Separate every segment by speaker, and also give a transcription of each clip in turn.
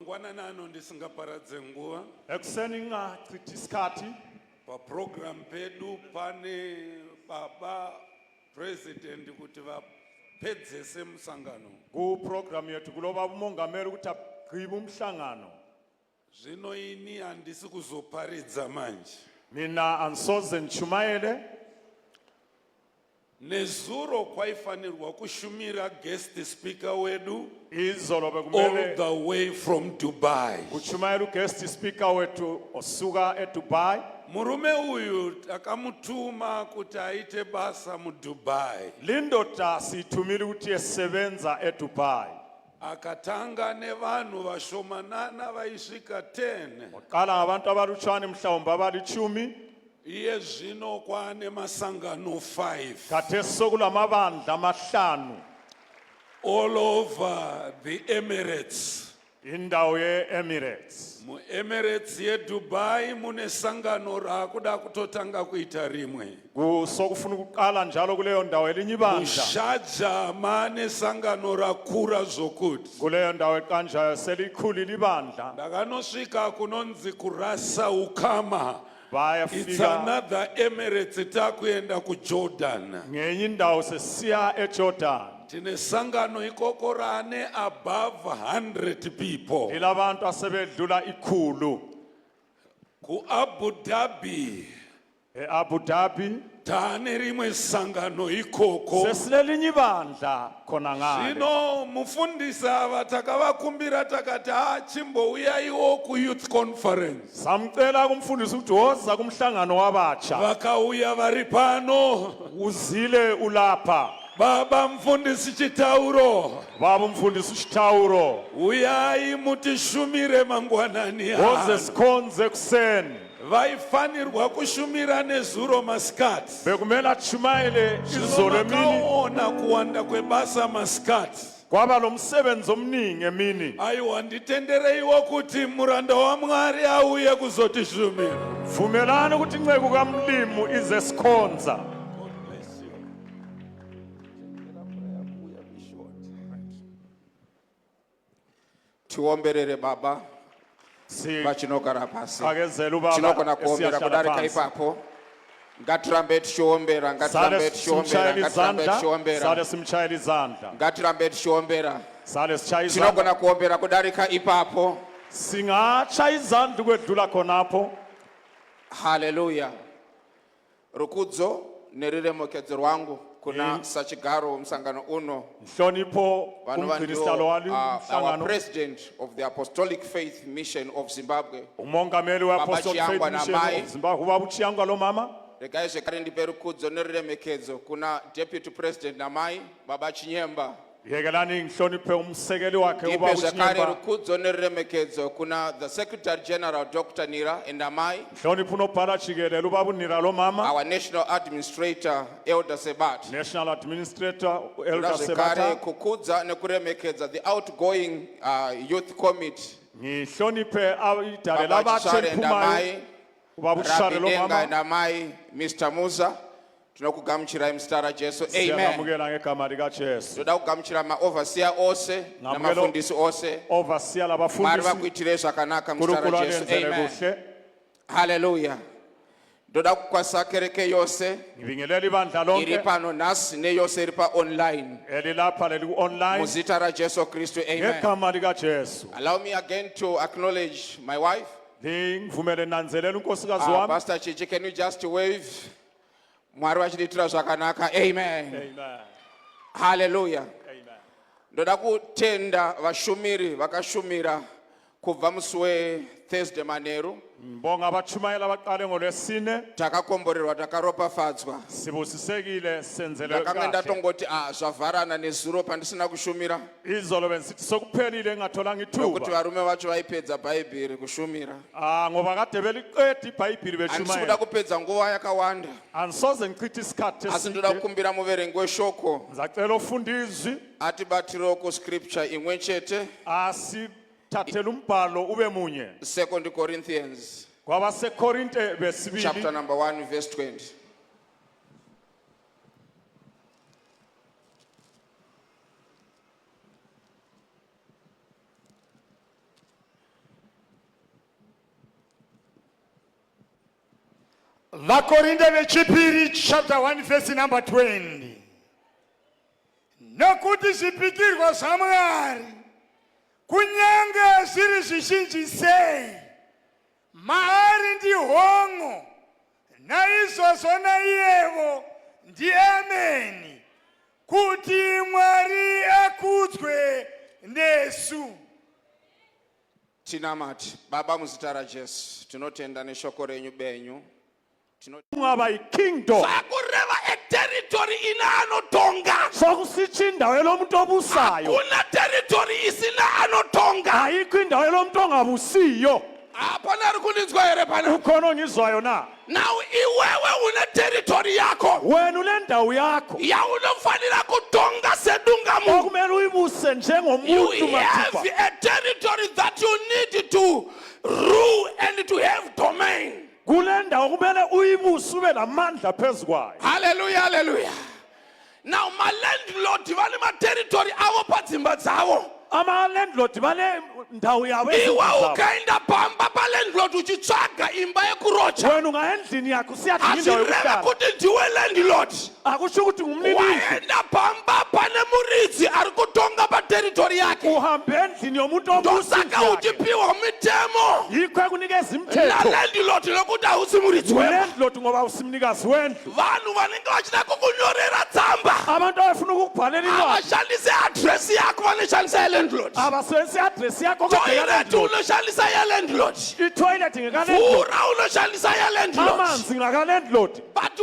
Speaker 1: Ngwananano ndisingaparadze nguva
Speaker 2: ekuseni ngingachithi isikhathi
Speaker 1: paprogram pedu pane baba president kuti vapedzese musangano.
Speaker 2: kuprogram yethu kuloba umongameli ukuthi agqibe umhlangano.
Speaker 1: Zvino ini handisi kuzoparidza manje.
Speaker 2: Mina ansoze ngishumayele
Speaker 1: Nezuro kwaifanirwa kushumira guest speaker wedu
Speaker 2: izolo
Speaker 1: all
Speaker 2: bekumele
Speaker 1: the way from Dubai.
Speaker 2: kushumayela uguest speaker wetu osuka eDubai.
Speaker 1: Murume uyu takamutuma kuti aite basa muDubai.
Speaker 2: Lindoda siyithumile ukuthi esebenza eDubai.
Speaker 1: Akatanga nevanhu vashomanana vaisvika 10.
Speaker 2: Waqala ngabantu abalutshwane mhlawumbe abalichumi.
Speaker 1: Iye zvino kwaane masangano 5
Speaker 2: Khathesi sokulamabandla amahlanu
Speaker 1: all over the Emirates.
Speaker 2: indawo ye-Emirates.
Speaker 1: Mu-Emirates yeDubai mune sangano rakuda kutotanga kuita rimwe.
Speaker 2: Sokufuna ukuqala njalo kuleyo ndawo elinye ibandla.
Speaker 1: Musharjah mane sangano rakura zvokuti.
Speaker 2: Kuleyo ndawo eqanjayo selikhulile ibandla.
Speaker 1: Ndakanosvika kunonzi kurasa ukama. It's
Speaker 2: Bayafika
Speaker 1: another Emirates takuenda kuJordan.
Speaker 2: ngenye indawo sesiya eJordan.
Speaker 1: Tine sangano ikoko rane above 100 people.
Speaker 2: Ilabantu asebedlula ikhulu.
Speaker 1: Ku Abu Dhabi
Speaker 2: eAbu Dhabi
Speaker 1: tane rimwe sangano ikoko.
Speaker 2: sesilelinye ibandla khona ngale.
Speaker 1: Zvino mufundisa ava takavakumbira takati chimbouyaiwo ku-youth conference.
Speaker 2: Samcela kumfundisi ukuthi woza kumhlangano wabatsha.
Speaker 1: Vakauya vari pano.
Speaker 2: Uzile ulapha.
Speaker 1: Baba mfundisi chitauro.
Speaker 2: Baba umfundisi uShithawuro.
Speaker 1: Uyai mutishumire mangwanani
Speaker 2: Woze
Speaker 1: ano.
Speaker 2: sikhonze kuseni.
Speaker 1: Vaifanirwa kushumira nezuro masikati.
Speaker 2: Bekumele atshumayele izolo emini.
Speaker 1: Vakaona kuwanda kwebasa masikati.
Speaker 2: Kwaba lo msebenzi omningi emini.
Speaker 1: Aiwa nditendereiwo kuti muranda waMwari auye kuzotishumira.
Speaker 2: Vumelani ukuthi inceku kaMlimu ize sikhonza.
Speaker 3: Tiomberere baba vachinogara pasi tinogona kuombera kudarika ipapo. Ngatirambe tichiombera, ngatirambe tichiombera, ngatirambe tichiombera,
Speaker 2: sale simchayela izandla.
Speaker 3: ngatirambe tichiombera.
Speaker 2: Sale sichaya izandla.
Speaker 3: Tinogona kuombera kudarika ipapo.
Speaker 2: Singachaya izandla ukwedlula khonapho.
Speaker 3: Haleluya. Rukudzo neriremekedzo rwangu kuna sachigaro msangano uno.
Speaker 2: Nhlonipho
Speaker 3: Vanhu
Speaker 2: kumgcinisihlalo walo
Speaker 3: our
Speaker 2: umhlangano.
Speaker 3: president of the Apostolic Faith Mission of Zimbabwe.
Speaker 2: Umongameli
Speaker 3: Baba
Speaker 2: weApostolic Faith
Speaker 3: Chiyangwa
Speaker 2: Mission
Speaker 3: namai.
Speaker 2: of Zimbabwe ubaba uChiyangwa lo mama.
Speaker 3: Regai zvekare ndipe rukudzo neriremekedzo kuna deputy president namai baba Chinyemba.
Speaker 2: Yekelani ngihloniphe umsekeli wakhe
Speaker 3: Ndipe
Speaker 2: ubaba
Speaker 3: zvekare
Speaker 2: uChinyemba.
Speaker 3: rukudzo neriremekedzo kuna the secretary general Dr. Nira and namai,
Speaker 2: Nhlonipho unobhala jikelele ubaba uNira lo mama.
Speaker 3: our national administrator Elder Sebat.
Speaker 2: National Administrator Elder
Speaker 3: Zvekare
Speaker 2: Sebata.
Speaker 3: kukudza nekuremekedza the outgoing youth committee
Speaker 2: Ngihloniphe idale
Speaker 3: baba
Speaker 2: labatsha
Speaker 3: Chishare and
Speaker 2: eliphumayo.
Speaker 3: namai,
Speaker 2: Ubaba uShare lo
Speaker 3: Rabi Denga and
Speaker 2: mama.
Speaker 3: namai, Mr. Musa. Tinokugamuchira mstara Jesu. Amen.
Speaker 2: Siyamukela ngegama lika Jesu.
Speaker 3: Toda kugamuchira ma-overseer ose namafundisi ose.
Speaker 2: Overseer
Speaker 3: Mwari
Speaker 2: labafundisi.
Speaker 3: vakuitire zvakanaka mstara
Speaker 2: Kulukulu
Speaker 3: Jesu.
Speaker 2: alenzele
Speaker 3: Amen.
Speaker 2: kuhle.
Speaker 3: Hallelujah. Ndoda kukwasa kereke yose
Speaker 2: Ngibingelela ibandla
Speaker 3: iri
Speaker 2: lonke
Speaker 3: pano nasi neyose iri pa online
Speaker 2: elilapha leli online
Speaker 3: muzita ra Jesu Kristu. Amen.
Speaker 2: ngegama lika Jesu.
Speaker 3: Allow me again to acknowledge my wife.
Speaker 2: Ngivumele nanzelela unkosikazi wami.
Speaker 3: Pastor Chichi, can you just wave? Mwari vachiditira zvakanaka. Amen.
Speaker 2: Amen.
Speaker 3: Hallelujah.
Speaker 2: Amen.
Speaker 3: Ndoda kutenda vashumiri vakashumira kubva musi weThursday manheru.
Speaker 2: Ngibonga abachumayela abaqale ngolwesine.
Speaker 3: Takakomborerwa, takaropafadzwa.
Speaker 2: Sibusisekile senzele
Speaker 3: Ndakanga
Speaker 2: kahle.
Speaker 3: ndatongoti zvavharana nezuro pandisina kushumira,
Speaker 2: Izolo bensithi sokuphelile ngatholanga
Speaker 3: nokuti
Speaker 2: ithuba.
Speaker 3: varume vacho vaipedza bhaibheri kushumira.
Speaker 2: Ngoba kade beliqeda iBhayibheli
Speaker 3: Handisi kuda
Speaker 2: beshumayela.
Speaker 3: kupedza nguva yakawanda,
Speaker 2: Ansoze ngichithe isikhathi
Speaker 3: asi ndoda
Speaker 2: eside.
Speaker 3: kukumbira muverengi weshoko
Speaker 2: Ngizacela ufunda izwi
Speaker 3: atibatiriro kuscripture imwe chete,
Speaker 2: asithathele umbhalo ube munye.
Speaker 3: 2 Corinthians
Speaker 2: KwabaseKorinte besibili.
Speaker 3: chapter number 1 verse 20.
Speaker 4: vakorinde vechipiri chapter 1 verse number 20. Nokuti zvipikirwa zvaMwari kunyange zviri zvizhinji sei maari ndihongo naizvozvo naiyevo ndiameni kuti Mwari akudzwe nesu.
Speaker 3: Tinamati Baba muzita ra Jesu tinotenda neshoko renyu benyu
Speaker 5: Ngaba kingdom
Speaker 1: Sakureva a territory inaanotonga.
Speaker 5: sokusithi indawo yomuntu obusayo
Speaker 1: Kuna territory isina anotonga.
Speaker 5: ayikho indawo yomuntu ongabusiyo.
Speaker 1: Hapana rikunizwa here pana.
Speaker 5: Ukhona ongizwayo na?
Speaker 1: Now iwewe una territory yako.
Speaker 5: Wena unendawo yakho
Speaker 1: Ya unofanira kutonga sedungamu.
Speaker 5: okumele uyibuse
Speaker 1: You
Speaker 5: njengomuntu
Speaker 1: have
Speaker 5: mathupha.
Speaker 1: a territory that you need to rule and to have domain.
Speaker 5: Kule ndawo kumele uyibuse ube lamandla phezukwayo.
Speaker 1: Hallelujah, hallelujah. Now my landlord vane ma territory avo padzimba dzavo.
Speaker 5: Ama landlord bale ndawo yawo
Speaker 1: Iwe
Speaker 5: ezindlu
Speaker 1: ukaenda pamba pa landlord uchitsvaga imba yekurocha.
Speaker 5: wena unga endlini yakho siyadinga indawo
Speaker 1: Azvireva
Speaker 5: yokuhlala.
Speaker 1: kuti ndiwe landlord.
Speaker 5: Akusho ukuthi ngumlilisi.
Speaker 1: Waenda pamba pane muridzi ari kutonga pa territory yake.
Speaker 5: Uhambe endlini yomuntu
Speaker 1: Ndosaka
Speaker 5: obusa.
Speaker 1: uchipiwa mitemo
Speaker 5: Yikho ekunikeza
Speaker 1: na
Speaker 5: imithetho.
Speaker 1: landlord nokuti hausi muridzi wemba.
Speaker 5: Landlord ngoba usimnikazi wendlu.
Speaker 1: Vanhu vanenge vachida kukunyorera tsamba
Speaker 5: Abantu abafuna ukubhalela incwadi
Speaker 1: avashandise address yako vanoshandisa yalandlord.
Speaker 5: abasebenzisa i-address yakho kodwa
Speaker 1: Toilet
Speaker 5: yalandlord.
Speaker 1: unoshandisa yalandlord.
Speaker 5: I-toilet ngekalandlord.
Speaker 1: Mvura unoshandisa yalandlord.
Speaker 5: Amanzi ngakalandlord.
Speaker 1: But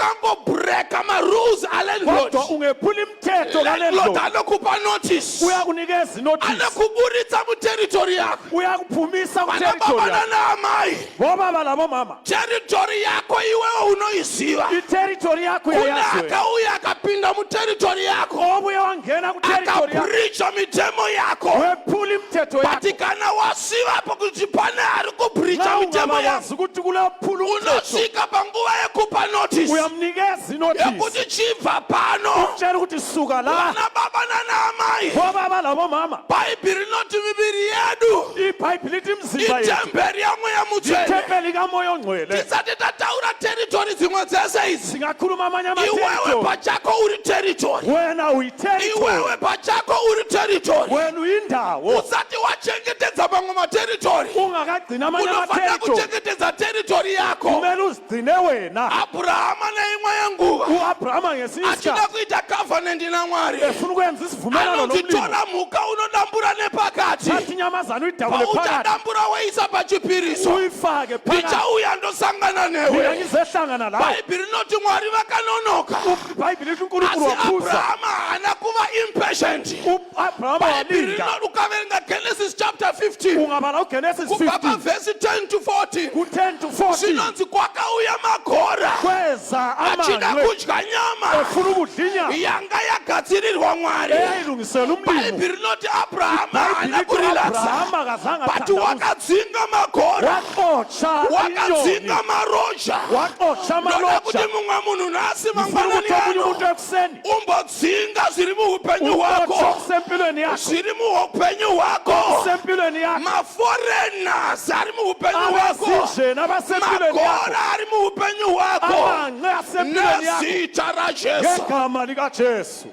Speaker 1: ukangobreaka ma-rules alandlord.
Speaker 5: Kodwa ungephula imithetho
Speaker 1: Landlord
Speaker 5: kalandlord.
Speaker 1: anokupa notice.
Speaker 5: Uyakunikeza inotice.
Speaker 1: Anokuburitsa muteritori yako.
Speaker 5: Uyakuphumisa
Speaker 1: Vana
Speaker 5: ku-territory
Speaker 1: baba
Speaker 5: yakho.
Speaker 1: nanaamai.
Speaker 5: Bobaba labomama.
Speaker 1: Territory yako iwewe unoiziva.
Speaker 5: I-territory yakho
Speaker 1: Kuna
Speaker 5: yayaziwe.
Speaker 1: akauya akapinda muteritori yako.
Speaker 5: Obuye wangena ku-territory yakho.
Speaker 1: Akabreacha mitemo yako.
Speaker 5: Wephula imithetho yakho.
Speaker 1: But kana wasivapo kuti pane ari kubreacha
Speaker 5: Nxa
Speaker 1: mitemo yako.
Speaker 5: ungabayazi ukuthi kulephula umthetho
Speaker 1: Unosvika panguva yekupa notice.
Speaker 5: uyamnikeza inotice.
Speaker 1: Yekuti chibva pano.
Speaker 5: Umtshela ukuthi suka la.
Speaker 1: Vana baba nanaamai.
Speaker 5: Bobaba labomama.
Speaker 1: Bhaibheri rinoti miviri yedu
Speaker 5: iBhayibheli lithi imizimba yethu
Speaker 1: itemberi yamweya mutsvene.
Speaker 5: itempeli kamoya ongcwele.
Speaker 1: Tisati tataura territory dzimwe dzese idzi.
Speaker 5: Singakhuluma amanye
Speaker 1: Iwewe
Speaker 5: amaterritory.
Speaker 1: pachako uri territory.
Speaker 5: Wena uyiterritory.
Speaker 1: Iwewe pachako uri territory.
Speaker 5: Wena uyindawo.
Speaker 1: Usati wachengetedza mamwe materritory.
Speaker 5: Ungakagcina amanye
Speaker 1: Unofanira
Speaker 5: amaterritory.
Speaker 1: kuchengetedza territory yako.
Speaker 5: Kumele uzigcine wena.
Speaker 1: Abrahama neimwe yenguva
Speaker 5: U-Abrahama ngesinye
Speaker 1: achida
Speaker 5: isikhathi
Speaker 1: kuita covenant naMwari.
Speaker 5: efuna ukwenza isivumelwano nomlimi.
Speaker 1: Anotitora mhuka unodambura nepakati.
Speaker 5: Thatha inyamazana uyidabule phakathi.
Speaker 1: Pauchadambura weisa pachipiriso.
Speaker 5: Uyifake phakathi.
Speaker 1: Ndichauya ndosangana
Speaker 5: Mina
Speaker 1: newe.
Speaker 5: ngizehlangana lawe.
Speaker 1: Bhaibheri rinoti Mwari vakanonoka.
Speaker 5: iBhayibheli lithi
Speaker 1: Asi
Speaker 5: uNkulunkulu waphuza.
Speaker 1: Abrahama haana kuva impatient.
Speaker 5: U-Abrahama
Speaker 1: Bhaibheri
Speaker 5: walinda.
Speaker 1: rinoti ukaverenga Genesis chapter 15
Speaker 5: Ungabala uGenesis
Speaker 1: kubva
Speaker 5: 15
Speaker 1: pavhesi 10 to 14
Speaker 5: ku-10 to 14
Speaker 1: zvinonzi kwakauya magora
Speaker 5: kweza
Speaker 1: achida
Speaker 5: amanqe
Speaker 1: kudya nyama
Speaker 5: efuna ukudla inyama
Speaker 1: yanga yagadzirirwa Mwari.
Speaker 5: eyayilungisela umlimo.
Speaker 1: Bhaibheri rinoti Abrahama
Speaker 5: iBhayibheli
Speaker 1: haana
Speaker 5: lithi
Speaker 1: kurilatsa
Speaker 5: u-Abrahama kazange
Speaker 1: but
Speaker 5: athandabuze.
Speaker 1: wakadzinga magora,
Speaker 5: Waxotsha
Speaker 1: wakadzinga
Speaker 5: inyoni.
Speaker 1: maroja.
Speaker 5: Waxotsha
Speaker 1: Ndoda kuti
Speaker 5: amalotsha.
Speaker 1: mumwe munhu nhasi
Speaker 5: Ngifuna
Speaker 1: mangwanani
Speaker 5: ukuthi omunye
Speaker 1: ano
Speaker 5: umuntu ekuseni
Speaker 1: umbodzinga zviri muupenyu
Speaker 5: uxotshe
Speaker 1: hwako,
Speaker 5: okusempilweni yakho.
Speaker 1: zviri muupenyu hwako.
Speaker 5: Sempilweni yakho.
Speaker 1: Maforeigners ari muupenyu hwako,
Speaker 5: Abasinjeni abasempilweni yakho.
Speaker 1: magora ari muupenyu hwako,
Speaker 5: Amanqe asempilweni yakho.
Speaker 1: nezita raJesu.
Speaker 5: Ngegama likaJesu.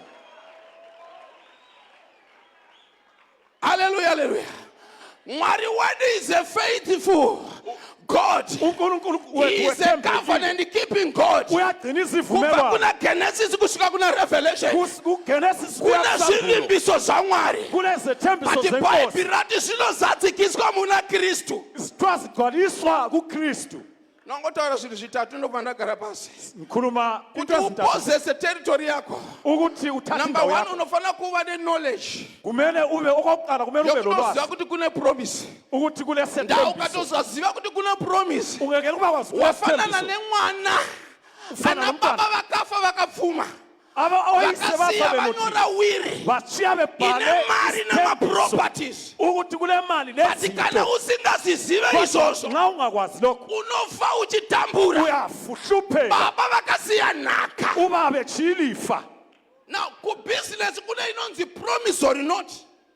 Speaker 1: Hallelujah, hallelujah. Mwari wedu is a faithful God.
Speaker 5: uNkulunkulu
Speaker 1: He is a covenant keeping God.
Speaker 5: uyagcina
Speaker 1: Kubva
Speaker 5: isivumelwano.
Speaker 1: kuna Genesis kusvika kuna Revelation
Speaker 5: kuGenesis
Speaker 1: kuna
Speaker 5: kuya kuSambulo.
Speaker 1: zvivimbiso zvaMwari.
Speaker 5: Kunezithembiso
Speaker 1: But
Speaker 5: zenkosi.
Speaker 1: Bhaibheri rati zvinozadzikiswa muna Kristu.
Speaker 5: Zithiwa zigcwaliswa kuKristu.
Speaker 1: Nongotaura zvinhu zvitatu ndobva ndagara pasi.
Speaker 5: Ngikhuluma
Speaker 1: Kuti
Speaker 5: into ezintathu.
Speaker 1: upozese territory yako.
Speaker 5: Ukuthi uthathe
Speaker 1: Number
Speaker 5: indawo
Speaker 1: 1
Speaker 5: yakho.
Speaker 1: unofanira kuva neknowledge
Speaker 5: Kumele ube okokuqala kumele ube
Speaker 1: yokunoziva
Speaker 5: lolwazi
Speaker 1: kuti kune promise.
Speaker 5: ukuthi
Speaker 1: Ndawo
Speaker 5: kulesethembiso.
Speaker 1: ukatozoziva kuti kune promise.
Speaker 5: Ungeke ukwazi
Speaker 1: Wafanana nemwana
Speaker 5: Ufana
Speaker 1: ana
Speaker 5: nomntwana.
Speaker 1: baba vakafa vakapfuma.
Speaker 5: oyise
Speaker 1: Vakasiya
Speaker 5: bafa
Speaker 1: vanyora wiri
Speaker 5: bashiya
Speaker 1: ine
Speaker 5: bebhale
Speaker 1: mari
Speaker 5: isithembiso
Speaker 1: namaproperties.
Speaker 5: ukuthi kule mali
Speaker 1: But kana
Speaker 5: lezinto.
Speaker 1: usingazizive izvozvo
Speaker 5: Nxa ungakwazi lokho
Speaker 1: unofa uchitambura.
Speaker 5: uyafuhlupheka.
Speaker 1: Baba vakasiya nhaka.
Speaker 5: Ubaba echilifa.
Speaker 1: Now kubhizinesi kune inonzi promissory note.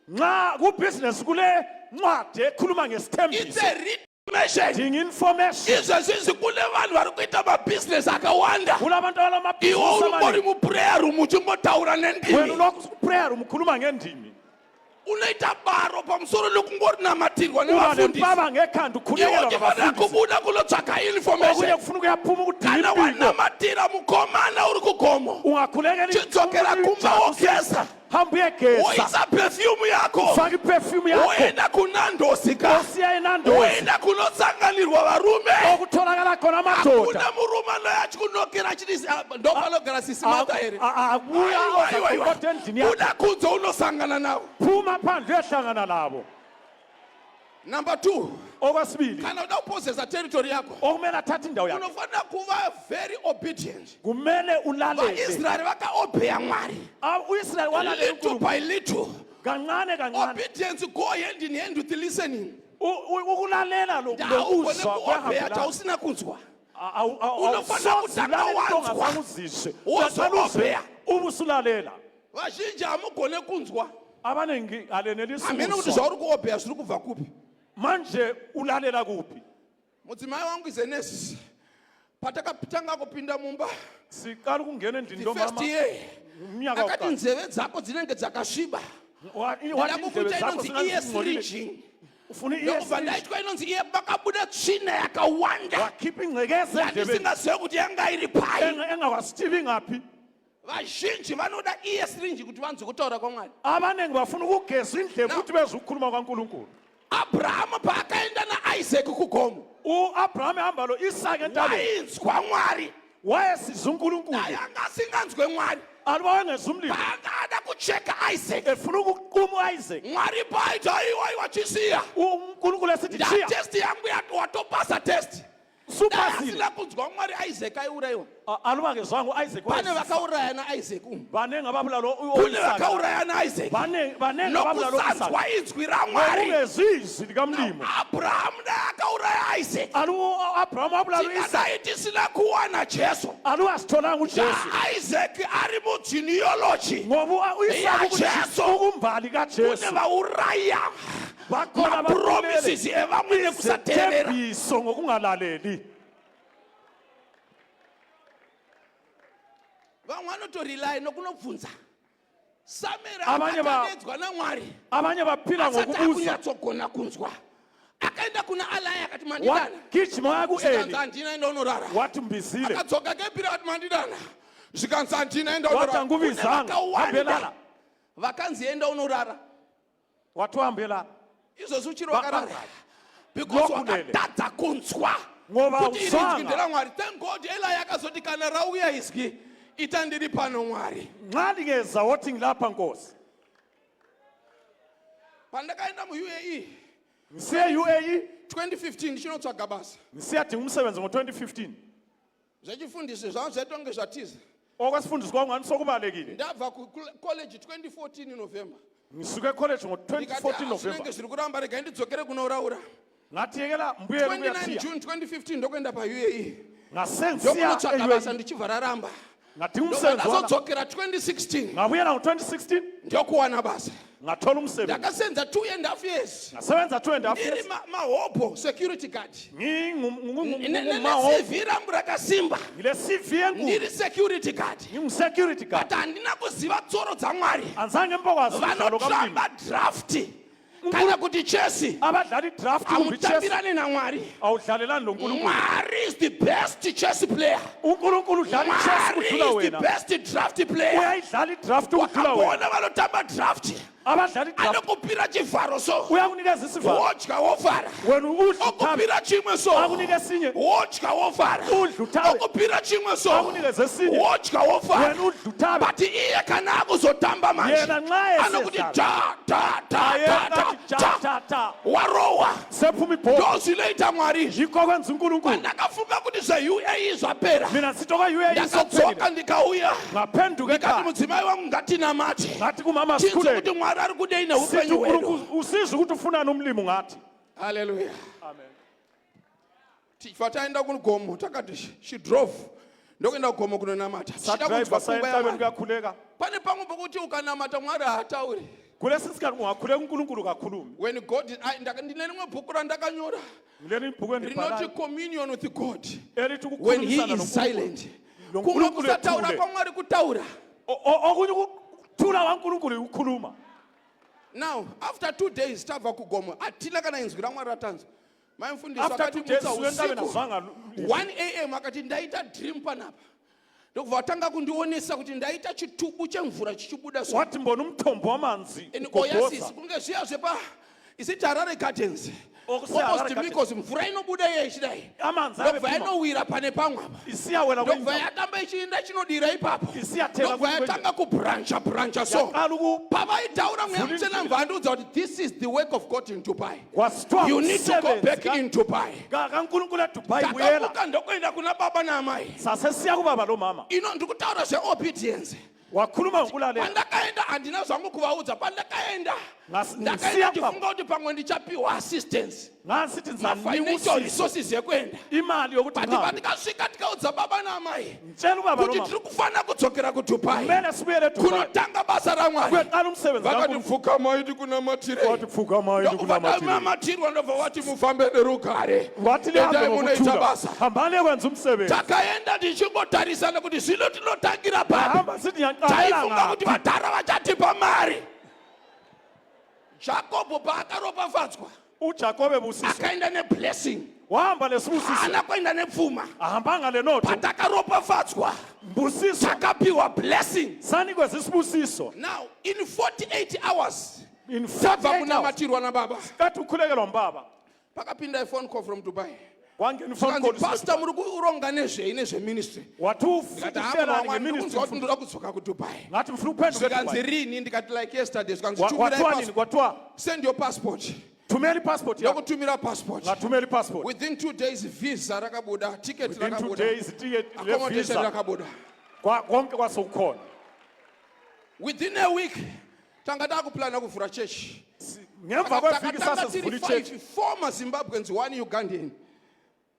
Speaker 5: Nxa kubusiness kule ncwadi ekhuluma
Speaker 1: It's
Speaker 5: ngesithembiso.
Speaker 1: a written
Speaker 5: Ding information.
Speaker 1: izvo zvinzi kune vanhu vari kuita mabhizinesi akawanda
Speaker 5: Kulabantu
Speaker 1: iwe
Speaker 5: alamabhizinisi
Speaker 1: uri
Speaker 5: amaningi.
Speaker 1: muprayer room uchingotaura
Speaker 5: Wena
Speaker 1: nendimi
Speaker 5: ulokhu prayer umkhuluma ngendimi.
Speaker 1: unoita baro pamusoro lokungorinamatiriwa
Speaker 5: Uba
Speaker 1: nevafundisi
Speaker 5: lempaba ngekhanda
Speaker 1: iwe
Speaker 5: ukhulekelwa
Speaker 1: uchifanira
Speaker 5: ngabafundisi.
Speaker 1: kubuda kunotsvaka
Speaker 5: Okunye
Speaker 1: information
Speaker 5: kufuna ukuyaphuma ukudinga
Speaker 1: kana
Speaker 5: impilo.
Speaker 1: wanamatira mukomana uri kugomo
Speaker 5: Ungakhulekela
Speaker 1: chidzokera kumba wogeza
Speaker 5: hamba uyegeza.
Speaker 1: woisa perfume yako
Speaker 5: Faka iperfume yakho.
Speaker 1: woenda kunandosika
Speaker 5: Osiya enandosi.
Speaker 1: woenda kunotsanganirwa varume
Speaker 5: Okutholakala khona amadoda.
Speaker 1: hakuna murume anoya achikunokera achiti ndopanogara sisimata here
Speaker 5: Abuya oza endini yakho.
Speaker 1: uda kunze unosangana navo
Speaker 5: Phuma phandle uyahlangana nabo.
Speaker 1: number 2
Speaker 5: Okwesibili,
Speaker 1: kana uda kuposesa territory yako
Speaker 5: okumele athathe indawo yakhe.
Speaker 1: unofanira kuva very obedient
Speaker 5: Kumele ulalele.
Speaker 1: vaisraeri vakaobheya mwari
Speaker 5: uIsrael walalela
Speaker 1: little
Speaker 5: uNkulunkulu
Speaker 1: by little
Speaker 5: kancane kancane.
Speaker 1: obedience go hand in hand with the listening
Speaker 5: Ukulalela
Speaker 1: ndawukone
Speaker 5: lokuzwa
Speaker 1: kuobheya
Speaker 5: kuyahambelana.
Speaker 1: chausina kunzwa
Speaker 5: Unofanira
Speaker 1: kutanga wanzwa.
Speaker 5: uzizwe.
Speaker 1: Wozoobheya.
Speaker 5: Ubusulalela.
Speaker 1: vazhinji hamugone kunzwa
Speaker 5: Abanengi alenelisi
Speaker 1: hamene kuti
Speaker 5: ukuzwa.
Speaker 1: zvauri kuobheya zviri kubva kupi
Speaker 5: Manje ulalela kuphi?
Speaker 1: mudzimai wangu izenesi patakatanga kupinda mumba
Speaker 5: Siqala ukungena endlini
Speaker 1: the first
Speaker 5: lomama.
Speaker 1: year
Speaker 5: Umnyaka
Speaker 1: akati
Speaker 5: wokuqala.
Speaker 1: nzeve dzako dzinenge dzakasviba
Speaker 5: Wathi
Speaker 1: ndakukuita
Speaker 5: indlebe zakho
Speaker 1: inonzi
Speaker 5: singazingcolile.
Speaker 1: ES3
Speaker 5: Ufuna
Speaker 1: ndokubva
Speaker 5: ES3.
Speaker 1: ndaitwa inonzi iye pakabuda tsvina yakawanda
Speaker 5: Wakhipha ingcekeza endlebeni.
Speaker 1: yandisingazive kuti yanga iri pai
Speaker 5: Engawasitivi ngaphi.
Speaker 1: vazhinji vanoda ES3 kuti vanzwe kutaura kwamwari
Speaker 5: Abanengi bafuna ukugeza indlebe ukuthi bezwe ukukhuluma kwaNkulunkulu.
Speaker 1: abrahamu paakaenda naisaki kugomo
Speaker 5: uAbraham ehamba lo Isaka entabeni
Speaker 1: wainzwa mwari
Speaker 5: wayesiza uNkulunkulu.
Speaker 1: naye angasinganzwe mwari
Speaker 5: Aluba wengeza umlilo.
Speaker 1: paakada kucheka isaac
Speaker 5: Efuna ukuquma uIsaac.
Speaker 1: mwari paiti aiwa iwachisiya
Speaker 5: uNkulunkulu esithi chiya.
Speaker 1: testi yangu watopasa testi
Speaker 5: Supasile.
Speaker 1: asina kunzwa mwari isaac aiurayiwa
Speaker 5: Aluba kezangu uIsaac
Speaker 1: pane
Speaker 5: wayesiza.
Speaker 1: vakauraya naisaac
Speaker 5: Banenge ababulala
Speaker 1: kune
Speaker 5: uIsaka.
Speaker 1: vakauraya naisaac
Speaker 5: Banenge ababulala uIsaka.
Speaker 1: nokusanzwa inzwi ramwari
Speaker 5: Ungezizwi likamlimo.
Speaker 1: abrahamu naye akauraya isaac
Speaker 5: Abraham abulala uIsaka.
Speaker 1: tingadai tisina kuwana jesu
Speaker 5: Aluba sitholanga uJesu.
Speaker 1: isaac ari mugenealogy
Speaker 5: Ngoba uIsaka
Speaker 1: Jesu.
Speaker 5: ukumbali
Speaker 1: kune
Speaker 5: kaJesu.
Speaker 1: vauraya
Speaker 5: Bakhona
Speaker 1: mapromises evamwe nekusateerera
Speaker 5: izethebiso ngokungalaleli.
Speaker 1: vamwe vanotorely nokunobvunza samera
Speaker 5: Abanye ba-
Speaker 1: akatanedzwa namwari
Speaker 5: Abanye baphila
Speaker 1: asati
Speaker 5: ngokubuza.
Speaker 1: akunyatsogona kunzwa akaenda kuna alai akati mandidana
Speaker 5: Wagijima waya
Speaker 1: zvikanzi
Speaker 5: kuEli.
Speaker 1: handina enda unorara
Speaker 5: Wathi mbizile.
Speaker 1: akadzoka kepiri akati mandidana zvikanzi handina enda
Speaker 5: Wathi
Speaker 1: unorara
Speaker 5: angubizanga.
Speaker 1: vakawanda
Speaker 5: Hambelala.
Speaker 1: vakanzi enda unorara
Speaker 5: Wathi uhambela.
Speaker 1: izvozvi uchiri wakarara because
Speaker 5: Lokulele.
Speaker 1: wakatadza kunzwa
Speaker 5: Ngoba
Speaker 1: kuti iri
Speaker 5: uzwanga.
Speaker 1: izwi nderamwari thank god elai akazoti kana rauya izwi ita ndiri pano mwari
Speaker 5: Nxa lingeza wothi ngilapha Nkosi.
Speaker 1: pandakaenda muUAE
Speaker 5: Ngisiye UAE
Speaker 1: 2015 ndichinotsvaga basa
Speaker 5: ngisiyadinga umsebenzi ngo-2015.
Speaker 1: zvechifundisi zvavo zvaitonge zvatiza
Speaker 5: Okwesifundisi kwangani sokubalekile.
Speaker 1: ndabva kucollege 2014 november
Speaker 5: Ngisuke ecollege ngo-2014
Speaker 1: zvinenge
Speaker 5: November.
Speaker 1: zviri kuramba regai ndidzokere kunoraura
Speaker 5: Ngathi yekela mbuyele
Speaker 1: 29
Speaker 5: kuyathiya.
Speaker 1: june 2015 ndokuenda pauAE
Speaker 5: Ngase ngisiya
Speaker 1: ndokunotsvaga basa
Speaker 5: eUAE.
Speaker 1: ndichibva raramba
Speaker 5: Ngadinga umsebenzi wami.
Speaker 1: ndokuzodzokera 2016
Speaker 5: Ngabuyela ngo-2016
Speaker 1: ndokuwana basa
Speaker 5: ngathola umsebenzi.
Speaker 1: ndakasenza 2.5 years
Speaker 5: Ngasebenza 2.5
Speaker 1: ndiri
Speaker 5: years.
Speaker 1: mahopo security guard
Speaker 5: Ngingumahoko.
Speaker 1: necv rangu rakasimba
Speaker 5: Ngile CV enkulu.
Speaker 1: ndiri security guard
Speaker 5: Ngingumsecurity guard.
Speaker 1: but handina kuziva tsoro dzamwari
Speaker 5: Anzange mpokwazi umdlalo kamlimi.
Speaker 1: vanotramba drafti kana kuti chesi
Speaker 5: Abadlali draft kumbi chess
Speaker 1: hamutambirani namwari
Speaker 5: awudlalelani lo nkulunkulu.
Speaker 1: mwari is the best chess player
Speaker 5: uNkulunkulu udlala chess
Speaker 1: mwari
Speaker 5: kudlula
Speaker 1: is the
Speaker 5: wena.
Speaker 1: best draft player
Speaker 5: Uyayidlala draft ukudlula wena.
Speaker 1: wakabona vanotamba draft
Speaker 5: Abadlali draft
Speaker 1: anokupira chivharo so
Speaker 5: uyakunikeza isivalo.
Speaker 1: wodya wofara
Speaker 5: Wena udla uthabe.
Speaker 1: okupira chimwe so
Speaker 5: Akunike esinye.
Speaker 1: wodya wofara
Speaker 5: Udla uthabe.
Speaker 1: okupira chimwe so
Speaker 5: Akunikeze esinye.
Speaker 1: wodya wofara
Speaker 5: Wena udla uthabe.
Speaker 1: but iye kana akuzotamba manje
Speaker 5: Yena nxa
Speaker 1: anokuti
Speaker 5: esedlala. Ta.
Speaker 1: warowa
Speaker 5: Sephuma ibhola.
Speaker 1: ndozvinoita mwari
Speaker 5: Yikho kwenza uNkulunkulu.
Speaker 1: ndakafunga kuti zveUAE zvapera
Speaker 5: Mina sitoka UAE
Speaker 1: ndakadzoka
Speaker 5: sokuphelile.
Speaker 1: ndikauya
Speaker 5: Ngaphenduka
Speaker 1: ndikati
Speaker 5: ekhaya.
Speaker 1: mudzimai wangu ngatinamate
Speaker 5: Ngathi kumama
Speaker 1: tinzwe kuti
Speaker 5: sikhuleke.
Speaker 1: mwari ari kudei
Speaker 5: Sithi
Speaker 1: neupenyu hwedu
Speaker 5: uNkulunkulu usiza ukuthi ufunani umlimo ngathi.
Speaker 1: haleluya
Speaker 5: Amen.
Speaker 1: tifa taenda kugomo takati she drove ndokuenda kugomo kunonamata
Speaker 5: Sadriver sayentabeni kuyakhuleka.
Speaker 1: pane pamwe pokuti ukanamata mwari haatauri
Speaker 5: kulesi sikhathi ungakhuleka uNkulunkulu kakhulumi.
Speaker 3: When God ndine rimwe bhuku randakanyora
Speaker 5: Ngileli ibhuku
Speaker 3: rinoti
Speaker 5: endibhalayo
Speaker 3: communion with God.
Speaker 5: elithi
Speaker 3: When he
Speaker 5: ukukhulumisana
Speaker 3: is silent.
Speaker 5: Lo
Speaker 3: Kumwe
Speaker 5: Nkulunkulu
Speaker 3: kusataura
Speaker 5: ethule.
Speaker 3: kwaMwari kutaura.
Speaker 5: Okunye ukuthula kwaNkulunkulu ukukhuluma.
Speaker 3: Now, after 2 days, tabva kugoma. Atila kana inzwi raMwari ratanzwa. Maimfundiswa
Speaker 5: After
Speaker 3: akati
Speaker 5: 2 days
Speaker 3: mutsa
Speaker 5: uyendabe
Speaker 3: usiku.
Speaker 5: nazwanga
Speaker 3: 1 a.m. akati ndaita dream panapa. Ndokubva watanga kundionesa kuti ndaita chitubu chemvura chichibuda so.
Speaker 5: wathi mbona umthombo wamanzi
Speaker 3: And Oasis
Speaker 5: ugogoza.
Speaker 3: kunge zviya zvepa isiti Harare Gardens.
Speaker 5: OkuseHarare
Speaker 3: Almost
Speaker 5: Gardens.
Speaker 3: because mvura inobuda yechidai.
Speaker 5: Amanzi
Speaker 3: Ndokubva
Speaker 5: abephuma.
Speaker 3: yanowira pane pamwe apa.
Speaker 5: Isiyawela
Speaker 3: Ndokubva
Speaker 5: kwemvula.
Speaker 3: yatamba ichiinda chinodira ipapo.
Speaker 5: Isiyathela
Speaker 3: Ndokubva yatanga kubrancha so.
Speaker 5: Yaqala
Speaker 3: Pavaitaura mweya mutsvene mvanduudza kuti this is the work of God in Dubai.
Speaker 5: kwasitwa
Speaker 3: You need to go back in Dubai.
Speaker 5: kaNkulunkulu eDubai buyela.
Speaker 3: Takamuka ndokuenda kuna baba namai.
Speaker 5: Sasesiya kubaba lo mama.
Speaker 3: Ndikutaura zveobedience.
Speaker 5: Wakhuluma ngokulalela.
Speaker 3: Pandakaenda handina zvangu kuvaudza. Pandakaenda ndakaenda
Speaker 5: Ngisiya
Speaker 3: ndifunga kuti pamwe ndichapiwa assistance.
Speaker 5: ngasithi
Speaker 3: Financial
Speaker 5: nzaniusizo.
Speaker 3: resources yekuenda.
Speaker 5: Imali yokuthi
Speaker 3: But
Speaker 5: ngihambe.
Speaker 3: pandikasvika ndikaudza baba namai
Speaker 5: Mtshela ubaba lo
Speaker 3: kuti
Speaker 5: mama.
Speaker 3: tiri kufanira kudzokera kuDubai.
Speaker 5: Kumele sibuyele eDubai.
Speaker 3: Kunotanga basa raMwari.
Speaker 5: Kuyeqala umsebenzi
Speaker 3: Vakati
Speaker 5: kaNkulunkulu.
Speaker 3: pfukamai tikunamatire.
Speaker 5: Wathi pfuka mayi ndikunamatile.
Speaker 3: Ndokuvanamatiri ndobva wati mufambe nerugare.
Speaker 5: Wathi lihambe
Speaker 3: Endai munoita
Speaker 5: ngokuthula.
Speaker 3: basa.
Speaker 5: Hambani kwenza umsebenzi.
Speaker 3: Takaenda tichingotarisana kuti zvino tinotangira papi.
Speaker 5: Hamba sithi ngiyaqalela
Speaker 3: Taifunga kuti
Speaker 5: ngaphi.
Speaker 3: vadhara vachatipa mari. Jacob paakaropafadzwa
Speaker 5: uJakobe busiswa.
Speaker 3: akaenda neblessing.
Speaker 5: Wahamba nesibusiso.
Speaker 3: Haana kuenda nepfuma.
Speaker 5: Ahambanga lenotho.
Speaker 3: Patakaropafadzwa
Speaker 5: Mbusiso.
Speaker 3: takapiwa blessing.
Speaker 5: Sanikwe zisibusiso.
Speaker 3: Now in 48 hours
Speaker 5: In
Speaker 3: tabva
Speaker 5: 48 hours.
Speaker 3: kunamatirwa nababa.
Speaker 5: Kathi ukhulekelwa mbaba.
Speaker 3: Pakapinda phone call from Dubai.
Speaker 5: Wangena phone
Speaker 3: Kanzi
Speaker 5: call.
Speaker 3: pastor muri kuronga nezveministry.
Speaker 5: Wathi
Speaker 3: Ndikati hamba
Speaker 5: ufukuhlelani
Speaker 3: mwana ndikunzwa kuti
Speaker 5: ngeministry.
Speaker 3: ndoda kudzoka kuDubai.
Speaker 5: Ngathi mfuna uphendule
Speaker 3: Ndikanzi
Speaker 5: eDubai.
Speaker 3: rini ndikati like yesterday ndikanzi
Speaker 5: Kwathiwa
Speaker 3: tumira
Speaker 5: nini kwathiwa?
Speaker 3: send your passport.
Speaker 5: Thumela ipassport yakho.
Speaker 3: Ndokutumira passport.
Speaker 5: Ngathumela ipassport.
Speaker 3: Within 2 days visa rakabuda, ticket
Speaker 5: Within 2
Speaker 3: rakabuda.
Speaker 5: days ticket
Speaker 3: Accommodation
Speaker 5: levisa.
Speaker 3: rakabuda.
Speaker 5: Konke kwasokukhona.
Speaker 3: Within a week tanga takuplana kuvhura church.
Speaker 5: Ngemva kweviki sasesivula ichurch.
Speaker 3: 4 Zimbabweans, 1 Ugandan.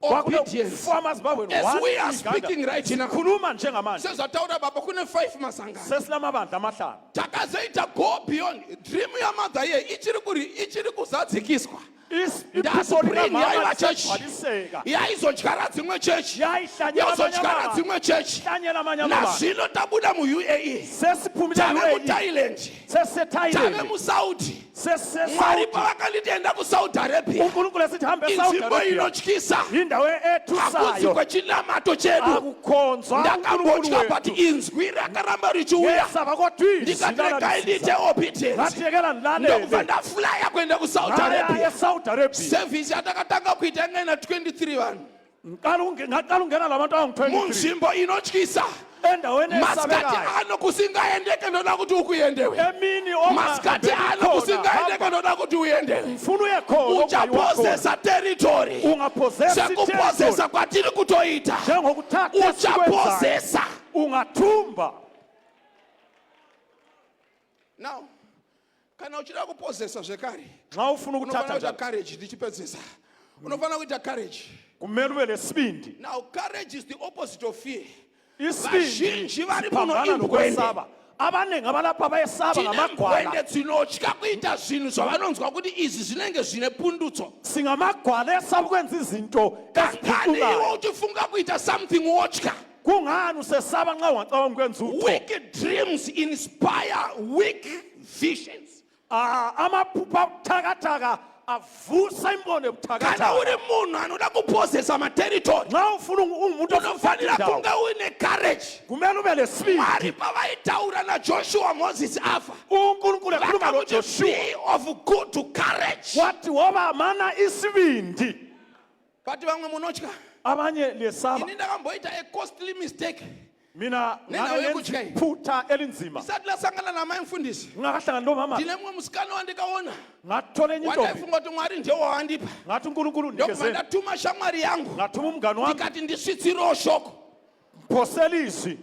Speaker 5: Kwakune
Speaker 3: Obedience.
Speaker 5: 4 amaZimbabwe.
Speaker 3: As we are speaking right now.
Speaker 5: Khuluma njengamanje.
Speaker 3: Sezataura baba kune 5 masangano.
Speaker 5: Sesinamabandla amahlanu.
Speaker 3: Takazoita go beyond dream yamadha ye ichiri kuzadzikiswa.
Speaker 5: Iphupho likamama lisegcwaliseka.
Speaker 3: Yaizodyara dzimwe chechi.
Speaker 5: Yayihlanyela amanye
Speaker 3: Yazodyara
Speaker 5: amabandla.
Speaker 3: dzimwe chechi.
Speaker 5: Hlanyela amanye amabandla.
Speaker 3: Nazvino tabuda mu-UAE.
Speaker 5: Sesiphumile
Speaker 3: Tave
Speaker 5: UAE.
Speaker 3: muThailand. Tave
Speaker 5: SeseThailand.
Speaker 3: muSaudi. Mwari
Speaker 5: SeSaudi.
Speaker 3: pavakanditienda kuSaudi Arabia.
Speaker 5: uNkulunkulu esithi hambe eSaudi
Speaker 3: Inzvimbo
Speaker 5: Arabia.
Speaker 3: inotyisa.
Speaker 5: Indawo
Speaker 3: Hakuzi
Speaker 5: ethusayo.
Speaker 3: kwechinamato chedu.
Speaker 5: Akukhonzwa uNkulunkulu
Speaker 3: Ndakambotya but
Speaker 5: wethu.
Speaker 3: inzwi rakaramba richiuya.
Speaker 5: Yesaba kodwa izwi
Speaker 3: Ndikati regai ndiite obedience.
Speaker 5: ngathiyekela
Speaker 3: Ndokubva
Speaker 5: ndilalele.
Speaker 3: ndafulaya kuenda kuSaudi
Speaker 5: Ngaya
Speaker 3: Arabia.
Speaker 5: eSaudi Arabia.
Speaker 3: Service yatakatanga kuita ingena 23 vanhu.
Speaker 5: Ngaqala ungena labantu abangu-23
Speaker 3: Munzvimbo inotyisa.
Speaker 5: endaweni
Speaker 3: Masikati
Speaker 5: esabekayo.
Speaker 3: ano kusingaendeke ndoda kuti ukuyendewe.
Speaker 5: Emini
Speaker 3: Masikati ano kusingaendeke ndoda kuti uyendewe.
Speaker 5: mfuna uye khona
Speaker 3: Uchapozesa territory.
Speaker 5: ungaphozesa
Speaker 3: Sekupozesa kwatiri kutoita.
Speaker 5: njengokuthatha esikwenzayo.
Speaker 3: Uchapozesa.
Speaker 5: Ungathumba.
Speaker 3: Now, kana uchida kupozesa zvekare.
Speaker 5: Nxa ufuna
Speaker 3: Unofanira
Speaker 5: ukuthatha
Speaker 3: kuita
Speaker 5: njalo
Speaker 3: courage ndichipedzisa. Unofanira kuita courage.
Speaker 5: kumele ube lesibindi.
Speaker 3: Now courage is the opposite of fear.
Speaker 5: Isibindi
Speaker 3: Vazhinji vari muno
Speaker 5: siphambana
Speaker 3: ingwende.
Speaker 5: nokwesaba. Abaningi abalapha bayesaba
Speaker 3: Tine
Speaker 5: ngamagwala.
Speaker 3: ngwende dzinotya kuita zvinhu zvavanonzwa kuti izvi zvinenge zvine pundutso.
Speaker 5: Singamagwala esaba ukwenza izinto
Speaker 3: Kangani iwe
Speaker 5: eziphucukayo.
Speaker 3: uchifunga kuita something wotya.
Speaker 5: Kungani usesaba nxa ungacabanga ukwenza utho?
Speaker 3: Weak dreams inspire weak visions.
Speaker 5: Amaphupho abuthakathaka avusa imbono
Speaker 3: Kana
Speaker 5: ebuthakathaka.
Speaker 3: uri munhu anoda kupozesa materitory,
Speaker 5: Nxa ufuna ungumuntu
Speaker 3: unofanira
Speaker 5: ofuna
Speaker 3: kunge uine courage.
Speaker 5: kumele ube lesibindi.
Speaker 3: Mwari pavaitaura naJoshua Moses afa,
Speaker 5: uNkulunkulu ekhuluma
Speaker 3: vakakuti
Speaker 5: loJoshua
Speaker 3: be of good courage.
Speaker 5: wathi woba mana isibindi.
Speaker 3: But vamwe munotya.
Speaker 5: Abanye lesaba.
Speaker 3: Ini ndakamboita a costly mistake.
Speaker 5: Mina
Speaker 3: Nena
Speaker 5: ngake
Speaker 3: wekutya
Speaker 5: ngenza iphutha elinzima.
Speaker 3: Isati lasangana namai mfundisi.
Speaker 5: Ngakahlangana nomama
Speaker 3: Ndine mumwe musikana wandikaona.
Speaker 5: ngathola enye intombi.
Speaker 3: Wandaifunga kuti Mwari ndiye wawandipa.
Speaker 5: Ngathi uNkulunkulu
Speaker 3: Ndokubva
Speaker 5: ndikezela.
Speaker 3: ndatuma shamwari yangu.
Speaker 5: Ngathuma umngani wami
Speaker 3: Ndikati ndisvitsiriwo shoko.
Speaker 5: phosela izwi